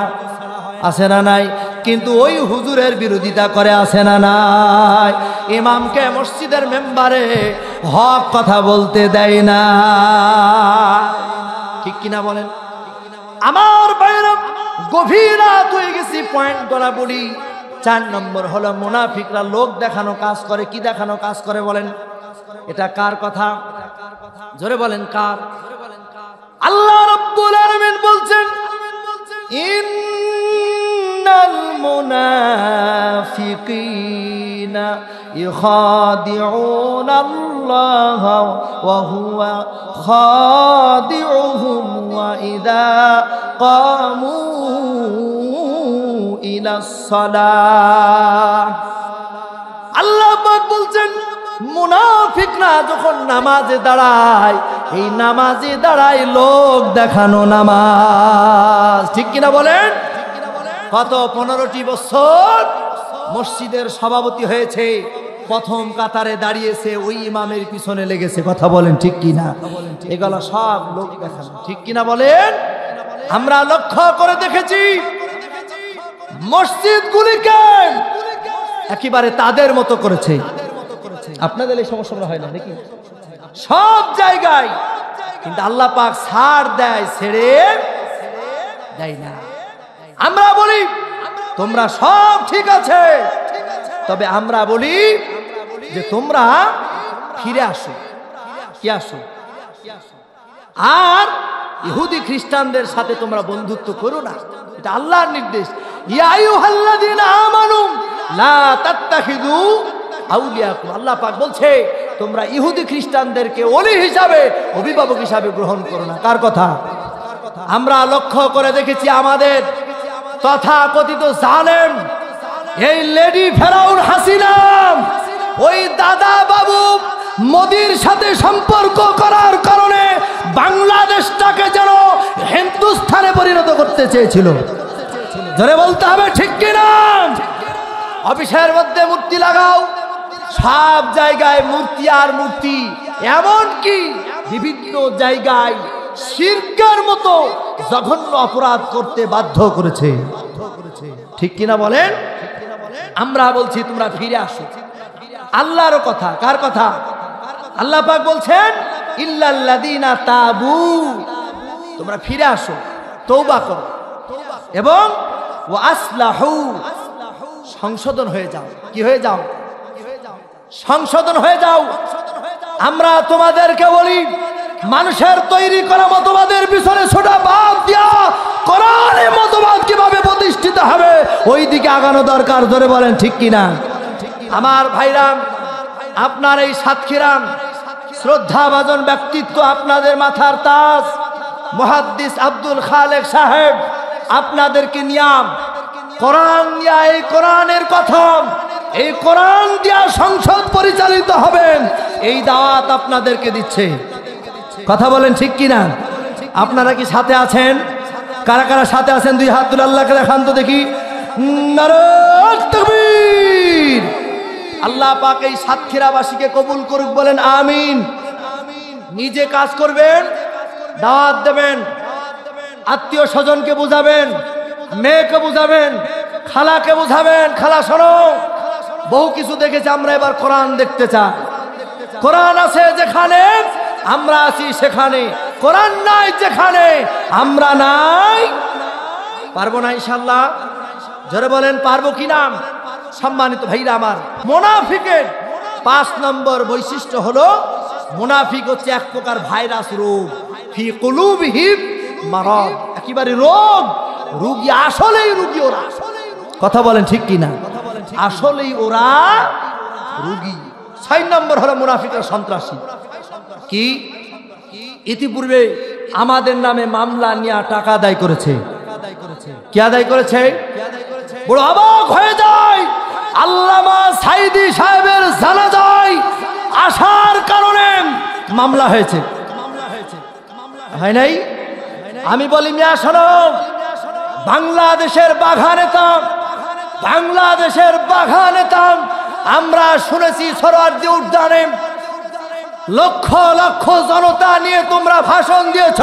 আছে না নাই? কিন্তু ওই হুজুরের বিরোধিতা করে, আছে না নাই? ইমামকে মসজিদের মেম্বারে হক কথা বলতে দেয় না, ঠিক কিনা বলেন? আমার বাইরে গভীর রাত হয়ে গেছি, পয়েন্ট করা বলি। 4 নম্বর হলো মুনাফিকরা লোক দেখানো কাজ করে। কি দেখানো কাজ করে বলেন? এটা কার কথা? জোরে বলেন কার? আল্লাহ রাব্বুল আলামিন বলছেন, ইন্নাল মুনাফিকিনা ইখাদিউনাল্লাহা ওয়া হুয়া খাদিউহুম ওয়া ইযা কামু ইলাস সালাহ। আল্লাহ পাক বলছেন, মুনাফিকরা যখন নামাজে দাঁড়ায়, এই নামাজে দাঁড়ায় লোক দেখানো নামাজ, ঠিক কিনা বলেন? কত 15টি বছর মসজিদের সভাপতি হয়েছে, প্রথম কাতারে দাঁড়িয়েছে, ওই ইমামের পিছনে লেগেছে। কথা বলেন ঠিক কিনা? এগুলো সব লোক দেখানো, ঠিক কিনা বলেন? আমরা লক্ষ্য করে দেখেছি মসজিদগুলিকে একেবারে তাদের মতো করেছে। আপনাদের এই সমস্যা হয় না নাকি? সব জায়গায় কিন্তু আল্লাহ পাক ছাড় দেয়, ছেড়ে দেয় না। আমরা বলি তোমরা সব ঠিক আছে, তবে আমরা বলি যে তোমরা ফিরে আসো। কি আসো? আর ইহুদি খ্রিস্টানদের সাথে তোমরা বন্ধুত্ব করো না, এটা আল্লাহর নির্দেশ। ইয়া আইয়ুহাল্লাযীনা আমানু লা তাত্তাখিযু আউলিয়াকুম। আল্লাহ পাক বলছে তোমরা ইহুদি খ্রিস্টানদেরকে ওলি হিসাবে, অভিভাবক হিসাবে গ্রহণ করো না। কার কথা? আমরা লক্ষ্য করে দেখেছি আমাদের তথাকথিত জালেম এই লেডি ফেরাউন হাসিনা, ওই দাদা বাবু মোদির সাথে সম্পর্ক করার কারণে বাংলাদেশটাকে যেন হিন্দুস্তানে পরিণত করতে চেয়েছিল। জোরে বলতে হবে ঠিক কিনা? অফিসের মধ্যে মূর্তি লাগাও, সব জায়গায় মূর্তি আর মূর্তি, এমনকি বিভিন্ন জায়গায় শিরকের মতো জঘন্য অপরাধ করতে বাধ্য করেছে, ঠিক কিনা বলেন? আমরা বলছি তোমরা ফিরে আসো। আল্লাহর কথা। কার কথা? আল্লাহ পাক বলছেন ইল্লাল্লাযীনা তাবু, তোমরা ফিরে আসো, তওবা করো এবং ওয়া আসলাহু, সংশোধন হয়ে যাও। কি হয়ে যাও? সংশোধন হয়ে যাও। আমরা তোমাদেরকে বলি মানুষের তৈরি করা মতবাদের পিছনে ছোটা বাদ দিয়া কোরআনের মতবাদ কিভাবে প্রতিষ্ঠিত হবে ওই দিকে আগানো দরকার। ধরে বলেন ঠিক কিনা? আমার ভাইরা, আপনার এই সাতক্ষীরাম শ্রদ্ধাভাজন ব্যক্তিত্ব, আপনাদের মাথার তাজ মুহাদ্দিস আব্দুল খালেক সাহেব আপনাদেরকে নিয়াম কোরআন দিয়া, এই কোরআনের কথা, এই কোরআন দিয়া সংসদ পরিচালিত হবেন, এই দাওয়াত আপনাদেরকে দিচ্ছে। কথা বলেন ঠিক কিনা? আপনারা কি সাথে আছেন? কারা কারা সাথে আছেন? দুই হাত তুলে আল্লাহকে দেখান তো দেখি। নারায়ে তাকবীর। আল্লাহ পাক এই সাতক্ষীরাবাসীকে কবুল করুক, বলেন আমিন। নিজে কাজ করবেন, দাওয়াত দেবেন, আত্মীয় স্বজনকে বুঝাবেন, মেয়েকে বুঝাবেন, খালাকে বুঝাবেন, খালা শোনো, বহু কিছু দেখেছি আমরা, এবার কোরআন দেখতে চাই। কোরআন আছে যেখানে আমরা আছি সেখানে, কোরআন নাই যেখানে আমরা নাই। পারবো না ইনশাআল্লাহ? জোরে বলেন পারবো কিনা? সম্মানিত ভাইরা আমার, মুনাফিকের 5 নম্বর বৈশিষ্ট্য হলো মুনাফিক হচ্ছে এক প্রকার ভাইরাস রোগ। ফি কুলুবিহিম মারাদ, একেবারে রোগ, রোগী, আসলেই রোগী ওরা। কথা বলেন ঠিক কিনা? আসলেই ওরা রোগী। 6 নম্বর হলো মুনাফিকরা সন্ত্রাসী। কি ইতিপূর্বে আমাদের নামে মামলা নিয়ে টাকা আদায় করেছে। কি আদায় করেছে? বড় অবাক হয়ে যায়। আল্লামা সাইদি সাহেবের জানাজায় আসার কারণে মামলা হয়েছে, হয় নাই? আমি বলি মিয়া শোনো, বাংলাদেশের বাঘা নেতা, বাংলাদেশের বাঘা নেতা আমরা শুনেছি সোহরাওয়ার্দী উদ্যানে লক্ষ লক্ষ জনতা নিয়ে তোমরা ভাষণ দিয়েছ,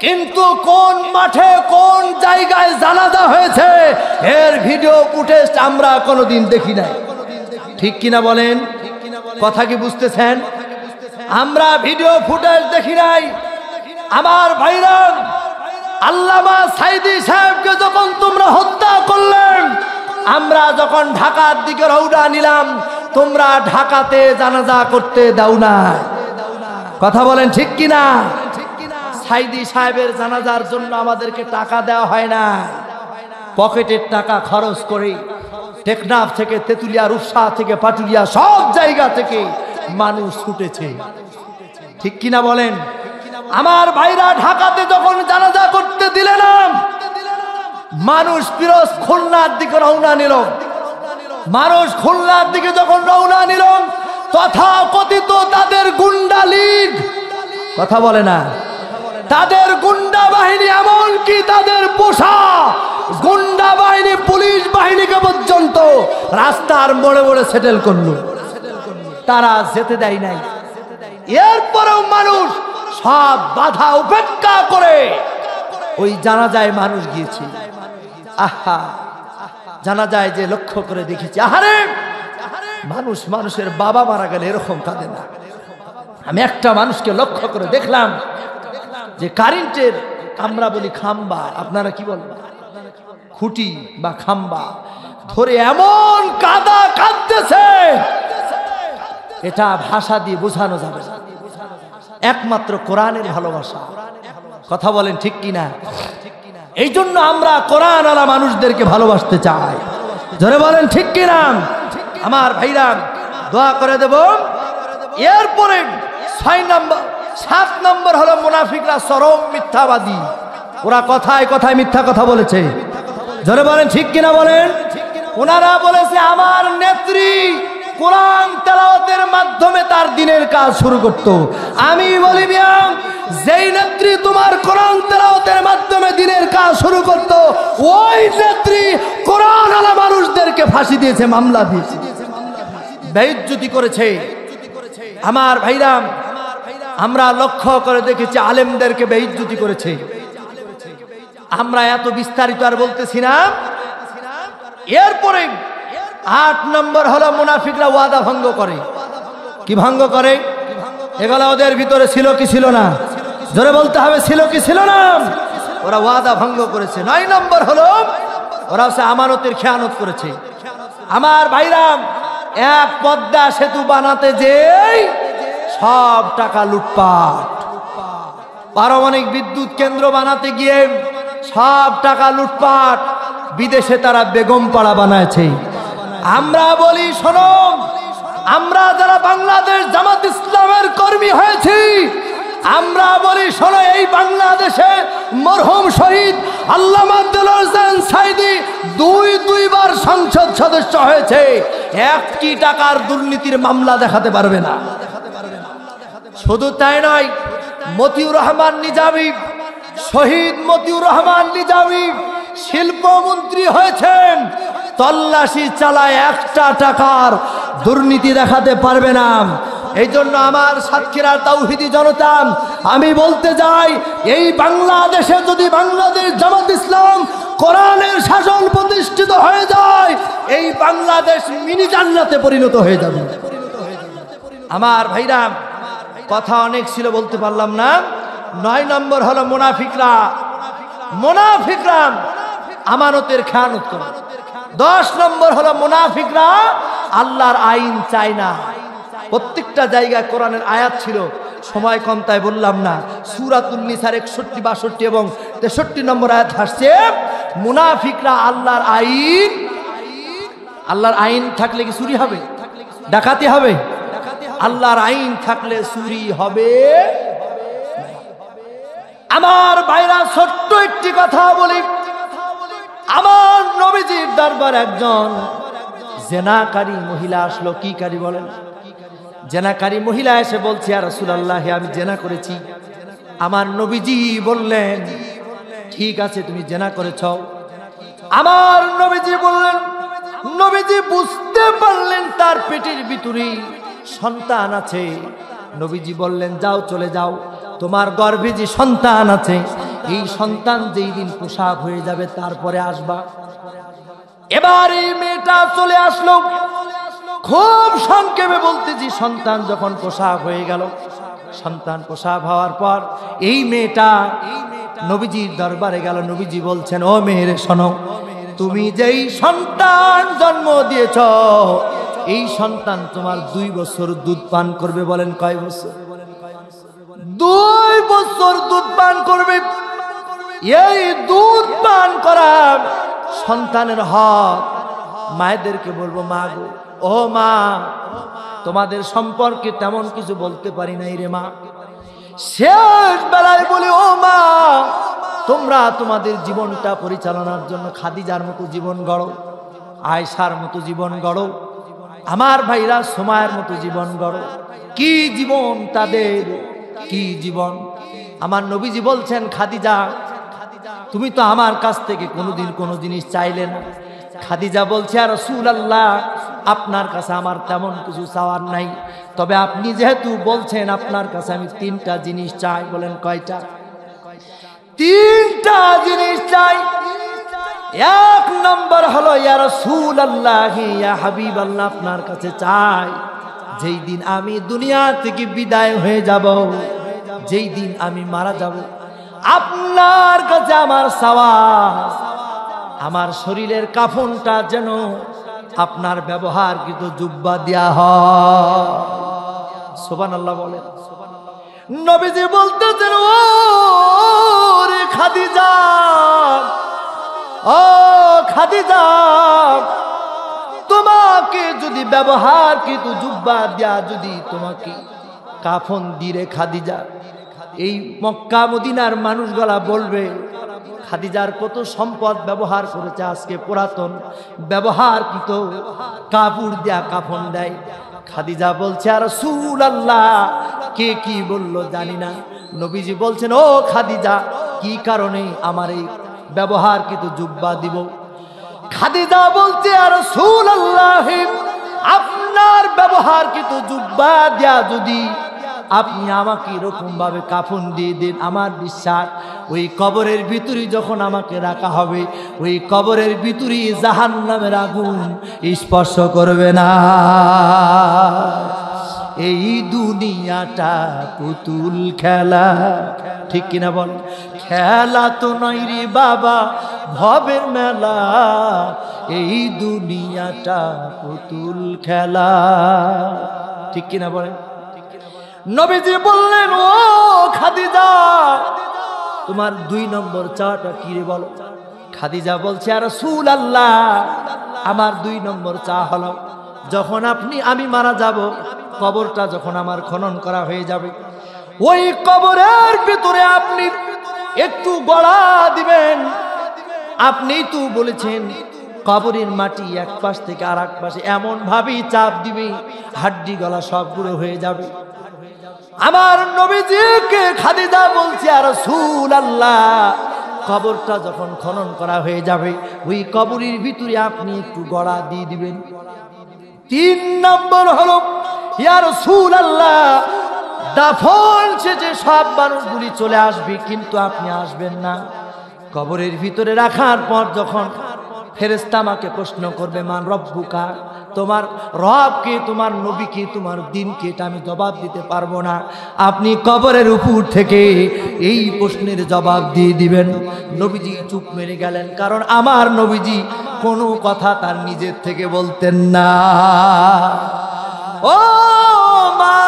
কিন্তু কোন মাঠে কোন জায়গায় জানাজা হয়েছে এর ভিডিও ফুটেজ আমরা কোনোদিন দেখি নাই। ঠিক কিনা বলেন? কথা কি বুঝতেছেন? আমরা ভিডিও ফুটেজ দেখি নাই। আমার ভাইরা, আল্লামা সাইদি সাহেবকে যখন তোমরা হত্যা করলেন, আমরা যখন ঢাকার দিকে রওনা নিলাম, তোমরা ঢাকাতে জানাজা করতে দাও না। কথা বলেন ঠিক কিনা? সাইদি সাহেবের জানাজার জন্য আমাদেরকে টাকা দেওয়া হয় না, পকেটের টাকা খরচ করে টেকনাফ থেকে, তেতুলিয়া, রূপসা থেকে, পাটুলিয়া, সব জায়গা থেকে মানুষ ছুটেছে। ঠিক কিনা বলেন? আমার ভাইরা, ঢাকাতে যখন জানাজা করতে দিলে না, মানুষ ফিরোজ খুলনার দিকে রওনা নিল। মানুষ খুলনার দিকে যখন রওনা নিল, তথা কথিত তাদের গুন্ডা লীগ, কথা বলে না, তাদের গুন্ডা বাহিনী, এমনকি তাদের পোষা গুন্ডা বাহিনী, পুলিশ বাহিনীকে পর্যন্ত রাস্তার মোড়ে মোড়ে সেটেল করলো। তারা যেতে দেয় নাই। এরপরেও মানুষ সব বাধা উপেক্ষা করে ওই জানাজায় মানুষ গিয়েছে। আহা, জানাজায় যে লক্ষ্য করে দেখেছি, আহারে মানুষ মানুষের বাবা মারা গেলে এরকম কাঁদে না। আমি একটা মানুষকে লক্ষ্য করে দেখলাম যে কারেন্টের, আমরা বলি খাম্বা, আপনারা কি বলবেন, খুঁটি বা খাম্বা ধরে এমন কাদা কাঁদতেছে, এটা ভাষা দিয়ে বোঝানো যাবে না। একমাত্র কোরআনের ভালোবাসা। কথা বলেন ঠিক কিনা? এই জন্য আমরা কোরআন আলা মানুষদেরকে ভালোবাসতে চাই। জোরে বলেন ঠিক কিনা? আমার ভাইরা, দোয়া করে দেব। এরপরে 7 নম্বর হলো মুনাফিকরা চরম মিথ্যাবাদী। ওরা কথায় কথায় মিথ্যা কথা বলেছে। জোরে বলেন ঠিক কিনা বলেন? ওনারা বলেছে আমার নেত্রী কোরআন তেলাওয়াতের মাধ্যমে তার দিনের কাজ শুরু করত। আমি বলি মিয়া, যেই নেত্রী তোমার কোরআন তেলাওয়াতের মাধ্যমে দিনের কাজ শুরু করত, ওই নেত্রী কোরআন আলা মানুষদেরকে ফাঁসি দিয়েছে, মামলা দিয়েছে, বেইজ্জতি করেছে। আমার ভাইরা, আমরা লক্ষ্য করে দেখেছি আলেমদেরকে বেইজ্জতি করেছে। আমরা এত বিস্তারিত আর বলতেছি না। এরপরে 8 নম্বর হলো মুনাফিকরা ওয়াদা ভঙ্গ করে। কি ভঙ্গ করে? এগুলো ওদের ভিতরে ছিল কি ছিল না? জোরে বলতে হবে, ছিল কি ছিল না? ওরা ওয়াদা ভঙ্গ করেছে। 9 নম্বর হলো ওরা হচ্ছে আমানতের খেয়ানত করেছে। আমার ভাইরা, এক পদ্মা সেতু বানাতে যেই সব টাকা লুটপাট, পারমাণবিক বিদ্যুৎ কেন্দ্র বানাতে গিয়ে সব টাকা লুটপাট, বিদেশে তারা বেগম পাড়া বানাইছে। আমরা বলি শোনো, আমরা যারা বাংলাদেশ জামাত ইসলামের কর্মী হয়েছি, আমরা বলি শোনো, এই বাংলাদেশে মরহুম শহীদ আল্লামা দেলোয়ার হোসেন সাইদি দুইবার সংসদ সদস্য হয়েছে, 1টি টাকার দুর্নীতির মামলা দেখাতে পারবে না। শুধু তাই নয়, মতিউর রহমান নিজামী, শহীদ মতিউর রহমান নিজামী শিল্পমন্ত্রী হয়েছেন, তল্লাশি চালায় 1টা টাকার দুর্নীতি দেখাতে পারবে না। এই জন্য আমার সাতক্ষীরার তাওহীদি জনতা, আমি বলতে যাই, এই বাংলাদেশে যদি বাংলাদেশ জামাত ইসলাম কোরআনের শাসন প্রতিষ্ঠিত হয়ে যায়, এই বাংলাদেশ মিনি জান্নাতে পরিণত হয়ে যাবে। আমার ভাইরা, কথা অনেক ছিল, বলতে পারলাম না। 9 নম্বর হলো মুনাফিকরা। মুনাফিকরা আমানতের খেয়ানত করে। 10 নম্বর হলো মুনাফিকরা আল্লাহর আইন চায় না। প্রত্যেকটা জায়গায় কোরআনের আয়াত ছিল, সময় কম তাই বললাম না। সূরাতুন নিসার 61, 62 এবং 63 নম্বর আয়াত আসছে, মুনাফিকরা আল্লাহর আইন, আল্লাহর আইন থাকলে কি চুরি হবে, ডাকাতি হবে? আল্লাহর আইন থাকলে চুরি হবে। আমার ভাইরা ছোট্ট একটি কথা বলি, আমার নবীজির দরবার একজন জেনাকারী মহিলা আসলো। কি কারী বলেন? জেনাকারী মহিলা এসে বলছে, ইয়া রাসূলুল্লাহ, আমি জেনা করেছি। আমার নবীজি বললেন, ঠিক আছে, তুমি জেনা করেছ। আমার নবীজি বললেন, নবীজি বুঝতে পারলেন তার পেটের ভিতরে সন্তান আছে। নবীজি বললেন, যাও, চলে যাও, তোমার গর্ভে যে সন্তান আছে এই সন্তান যেই দিন প্রসব হয়ে যাবে তারপরে আসবা। এবার এই মেয়েটা চলে আসলো। খুব সংক্ষেপে বলতেছি, সন্তান যখন প্রসব হয়ে গেল, সন্তান প্রসব হওয়ার পর এই মেয়েটা নবীজির দরবারে গেল। নবীজি বলছেন, ও মেয়েরে শোনো, তুমি যেই সন্তান জন্ম দিয়েছ এই সন্তান তোমার 2 বছর দুধ পান করবে। বলেন কয় বছর? 2 বছর দুধ পান করবে। এই দুধ পান করা সন্তানের হক। মায়েদেরকে বলবো, মা গো, ও মা, তোমাদের সম্পর্কে তেমন কিছু বলতে পারি নাই রে মা। শেষ বেলায় বলি, ও মা, তোমরা তোমাদের জীবনটা পরিচালনার জন্য খাদিজার মতো জীবন গড়ো, আয়েশার মতো জীবন গড়ো, আমার ভাইরা সুমায়ের মতো জীবন গড়ো। কি জীবন তাদের, কি জীবন! আমার নবীজি বলছেন, খাদিজা, তুমি তো আমার কাছ থেকে কোনোদিন কোনো জিনিস চাইলে না। খাদিজা বলছে, আর রাসূলুল্লাহ, আপনার কাছে আমার তেমন কিছু চাওয়ার নাই, তবে আপনি যেহেতু বলছেন আপনার কাছে আমি 3টা জিনিস চাই। বলেন কয়টা? 3টা জিনিস চাই। 1 নম্বর হলো, ইয়া রাসূলুল্লাহ, ইয়া হাবিবাল্লাহ, আপনার কাছে চাই যেই দিন আমি দুনিয়া থেকে বিদায় হয়ে যাব, যেই দিন আমি মারা যাব, আপনার কাছে আমার চাওয়া, আমার শরীরের কাফনটা যেন আপনার ব্যবহারকৃত জুব্বা দেয়া হয়। সুবহানাল্লাহ বলেন। নবীজি বলতেছেন, ও রে খাদিজা, ও খাদিজা, তোমাকে যদি ব্যবহারকৃত জুব্বা দেয়া যদি তোমাকে কাফন দিরে খাদিজা, এই মক্কা মদিনার মানুষগুলা বলবে খাদিজার কত সম্পদ ব্যবহার করেছে, আজকে পুরাতন ব্যবহারকৃত কাপড় দেয়া কাফন দেয়। খাদিজা বলছে, আর রাসূলুল্লাহ, কে কি বললো জানি না। নবীজি বলছেন, ও খাদিজা, কি কারণে আমার এই ব্যবহারকৃত জুব্বা দিব? খাদিজা বলছে, আর রাসূলুল্লাহ, আপনার ব্যবহারকৃত জুব্বা দেয়া যদি আপনি আমাকে এরকম ভাবে কাফন দিয়ে দেন, আমার বিশ্বাস ওই কবরের ভিতরে যখন আমাকে রাখা হবে, ওই কবরের ভিতরে জাহান্নামের আগুন স্পর্শ করবে না। এই দুনিয়াটা পুতুল খেলা, ঠিক কিনা বল? খেলা তো নয় রে বাবা, ভবের মেলা। এই দুনিয়াটা পুতুল খেলা, ঠিক কিনা বলেন? নবীজি বললেন, ও খাদিজা, তোমার 2 নম্বর চাটা কি রে বলো? খাদিজা বলছে, আর রাসূলুল্লাহ, আমার 2 নম্বর চা হলো, যখন আমি মারা যাব, কবরটা যখন আমার খনন করা হয়ে যাবে, ওই কবরের ভিতরে আপনি একটু গড়া দিবেন। আপনি তো বলেছেন কবরের মাটি এক পাশ থেকে আর এক পাশে এমন ভাবেই চাপ দিবে, হাড্ডি গলা সবগুলো হয়ে যাবে। আমার নবীজিকে খাদিজা বলছে, আর রাসূলুল্লাহ, কবরটা যখন খনন করা হয়ে যাবে, ওই কবরের ভিতরে আপনি একটু গড়া দিয়ে দিবেন। 3 নম্বর হলো, ইয়া রাসূলুল্লাহ, দাফন শেষে সব মানুষগুলি চলে আসবে, কিন্তু আপনি আসবেন না। কবরের ভিতরে রাখার পর যখন ফেরেশতা আমাকে প্রশ্ন করবে, মান রব্বুকা, তোমার রবকে, তোমার নবীকে, তোমার দিনকে, এটা আমি জবাব দিতে পারবো না। আপনি কবরের উপর থেকে এই প্রশ্নের জবাব দিয়ে দিবেন। নবীজি চুপ মেরে গেলেন, কারণ আমার নবীজি কোনো কথা তার নিজের থেকে বলতেন না। ও মা,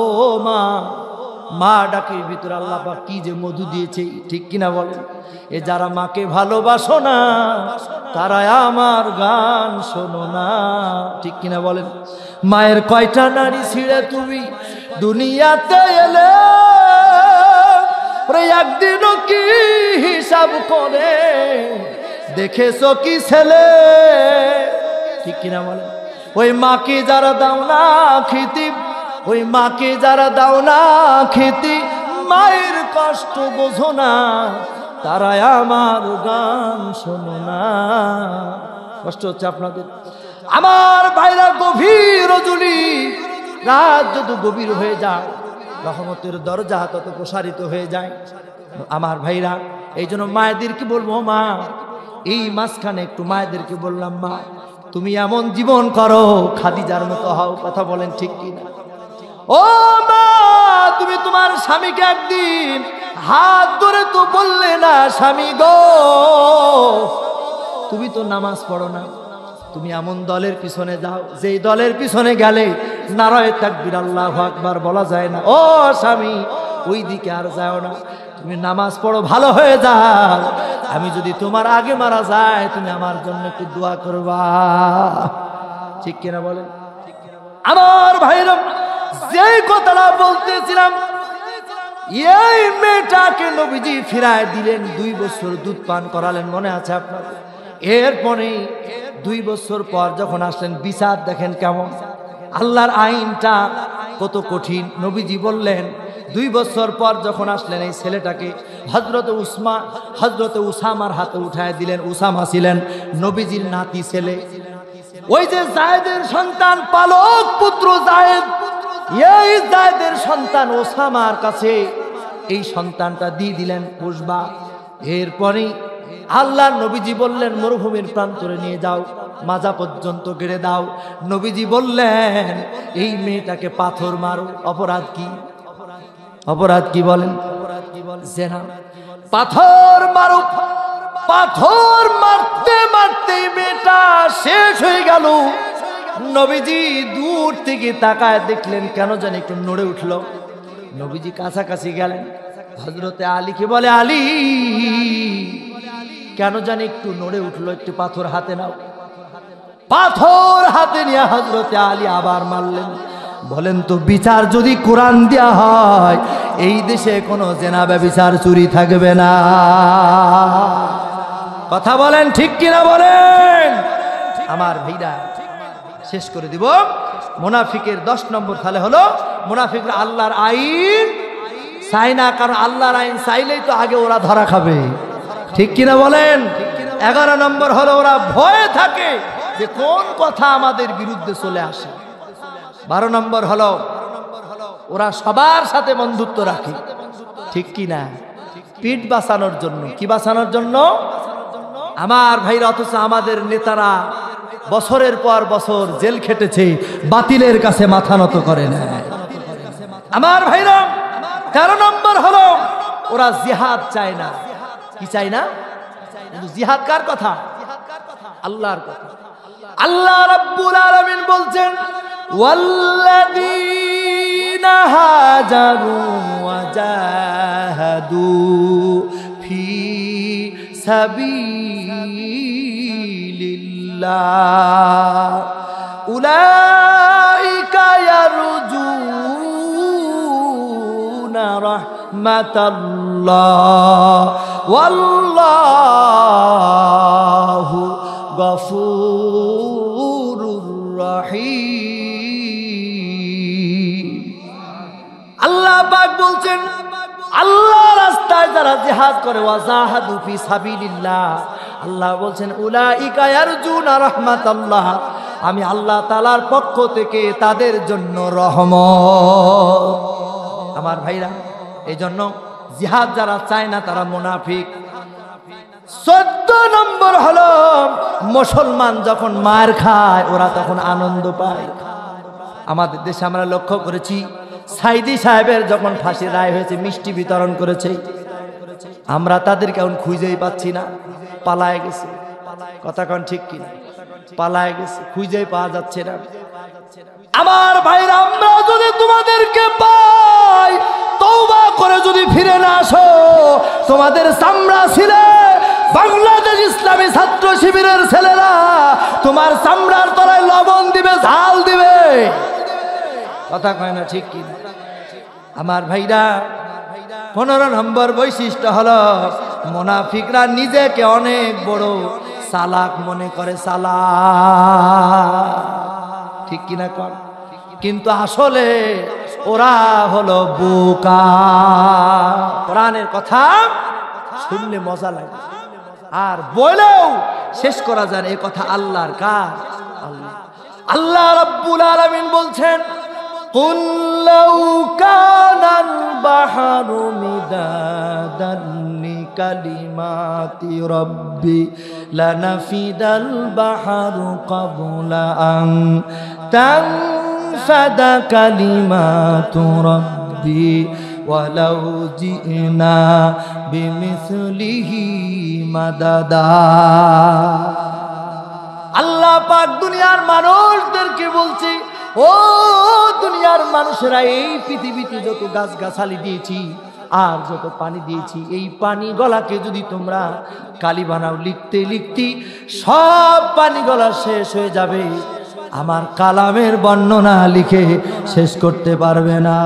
ও মা, মা ডাকের ভিতরে আল্লাহ পাক কি যে মধু দিয়েছে, ঠিক কিনা বলেন? এ যারা মাকে ভালোবাসো না তারা আমার গান শোনো না, ঠিক কিনা বলেন? মায়ের কয়টা নারী ছিঁড়ে তুমি দুনিয়াতে এলে, একদিনও কি হিসাব করে দেখেছো কি ছেলে, ঠিক কিনা বলেন? ওই মাকে যারা দাও না খিতি, ওই মাকে যারা দাও না খিতি, মায়ের কষ্ট বোঝো না, তারা আমার গান শোনো না। কষ্ট হচ্ছে আপনাদের? আমার ভাইরা, গভীর রজনী, রাত যত গভীর হয়ে যায় রহমতের দরজা তত প্রসারিত হয়ে যায়। আমার ভাইরা, এই জন্য মায়েদেরকে বলবো, মা এই মাঝখানে একটু মায়েদেরকে বললাম, মা তুমি এমন জীবন করো খাদিজার মতো হও। কথা বলেন ঠিক কিনা? ও মা, তুমি তোমার স্বামীকে একদিন হাত ধরে তো বললে না, স্বামী গো তুমি তো নামাজ পড়ো না, তুমি এমন দলের পিছনে যাও যেই দলের পিছনে গেলে নারায়ে তাকবীর আল্লাহু আকবার বলা যায় না। ও স্বামী, ওই দিকে আর যাও না, তুমি নামাজ পড়ো, ভালো হয়ে যাও। আমি যদি তোমার আগে মারা যায় তুমি আমার জন্য একটু দোয়া করবা, ঠিক কিনা বলেন? আমার ভাইরা, যেই কথাটা বলতেছিলাম, এই মেয়েটাকে নবীজি ফিরায় দিলেন, 2 বছর দুধ পান করালেন, মনে আছে আপনাদের? এরপরে 2 বছর পর যখন আসলেন, বিচার দেখেন কেমন, আল্লাহর আইনটা কত কঠিন। নবীজি বললেন 2 বছর পর যখন আসলেন, এই ছেলেটাকে হযরতে উসামার হাতে উঠায় দিলেন। উসামা ছিলেন নবীজির নাতি ছেলে, ওই যে জায়েদের সন্তান, পালক পুত্র জায়েদ, এই জায়েদের সন্তান ওসামার কাছে এই সন্তানটা দিয়ে দিলেন পুষবা। এরপরে আল্লাহর নবীজি বললেন, মরুভূমির প্রান্তরে নিয়ে যাও, মাজা পর্যন্ত গেড়ে দাও। নবীজি বললেন, এই মেয়েটাকে পাথর মারো। অপরাধ কি? অপরাধ কি বলেন? জেনা। পাথর মারো। পাথর মারতে মারতে মেয়েটা শেষ হয়ে গেল। নবীজি দূর থেকে তাকায় দেখলেন কেন জানি একটু নড়ে উঠল। নবীজি কাছাকাছি গেলেন, হযরতে আলীকে বলে, আলী কেন জানি একটু নড়ে উঠলো, একটু পাথর হাতে নাও। পাথর হাতে নিয়ে হযরতে আলী আবার মারলেন। বলেন তো, বিচার যদি কোরআন দেয়া হয় এই দেশে কোনো জেনা ব্যভিচার চুরি থাকবে না। কথা বলেন ঠিক কিনা বলেন? আমার ভাইরা, শেষ করে দিব। মুনাফিকের 10 নম্বর তাহলে হলো, মুনাফিকরা আল্লাহর আইন চায় না, কারণ আল্লাহর আইন চাইলেই তো আগে ওরা ধরা খাবে, ঠিক কিনা বলেন? 11 নম্বর হলো, ওরা ভয়ে থাকে যে কোন কথা আমাদের বিরুদ্ধে চলে আসে। 12 নম্বর হলো, ওরা সবার সাথে বন্ধুত্ব রাখে, ঠিক কিনা? পিঠ বাঁচানোর জন্য। কি বাঁচানোর জন্য? আমার ভাইরা, অথচ আমাদের নেতারা বছরের পর বছর জেল খেটেছে, বাতিলের কাছে মাথা নত করে না। আমার ভাইরা, 13 নম্বর হলো, ওরা জিহাদ চায় না। কি চায় না? কিন্তু জিহাদ কার কথা? আল্লাহর কথা। আল্লাহ রাব্বুল আলামিন বলছেন, ওয়াল্লাযীনা হাজারু ওয়া জাহাদু ফি সাবিলিল্লাহ উলাইকা ইয়ারজুনা রাহমাতাল্লাহ ওয়াল্লাহু গফুরুর রহিম। আল্লাহ পাক বলছেন, আল্লাহ রাস্তায় যারা জিহাদ করে, ওয়াজাহাদু ফি সাবিলিল্লাহ, আল্লাহ বলছেন, উলাইকা ইয়ারজুনা রাহমাতাল্লাহ, আমি আল্লাহ তাআলার পক্ষ থেকে তাদের জন্য রহমত। আমার ভাইরা, এই জন্য জিহাদ যারা চায় না তারা মুনাফিক। 14 নম্বর হলো, মুসলমান যখন মার খায় ওরা তখন আনন্দ পায়। আমাদের দেশে আমরা লক্ষ্য করেছি, সাইদি সাহেবের যখন ফাঁসির রায় হয়েছে মিষ্টি বিতরণ করেছে, আমরা তাদেরকে এখন খুঁজেই পাচ্ছি না, পালায় গেছে। কথা কোন ঠিক কিনা? পালায় গেছে, খুঁজেই পাওয়া যাচ্ছে না। আমার ভাইরা, আমরা যদি তোমাদেরকে পাই নয়, তওবা করে যদি ফিরে না আসো, তোমাদের চামড়া ছিলে বাংলাদেশ ইসলামী ছাত্র শিবিরের ছেলেরা তোমার চামড়ার তলায় লবণ দিবে, ঝাল দিবে। কথা কয় না ঠিক কি? আমার ভাইরা, 15 নম্বর বৈশিষ্ট্য হলো মুনাফিকরা নিজেকে অনেক বড় চালাক মনে করে, চালাক, ঠিক কিনা কর, কিন্তু আসলে ওরা হলো বোকা। কোরআনের কথা শুনলে মজা লাগে, আর বলেও শেষ করা যায় এই কথা আল্লাহর কাজ। আল্লাহ আল্লাহ রাব্বুল আলামিন বলছেন, কুল লাউ কানাল বাহরু মিদাদান লিকালিমাতি রাব্বি লানাফিদাল বাহরু ক্বাবলা আন তানফাদা কালিমাতু রাব্বি ওয়ালাউ জিনা বিমিসলিহি মাদাদা। আল্লাহ পাক দুনিয়ার মানুষদেরকে বলছে, ও দুনিয়ার মানুষেরা, এই পৃথিবীতে যত গাছগাছালি দিয়েছি আর যত পানি দিয়েছি, এই পানি গলাকে যদি তোমরা কালি বানাও, লিখতে লিখতে সব পানি গলা শেষ হয়ে যাবে, আমার কালামের বর্ণনা লিখে শেষ করতে পারবে না।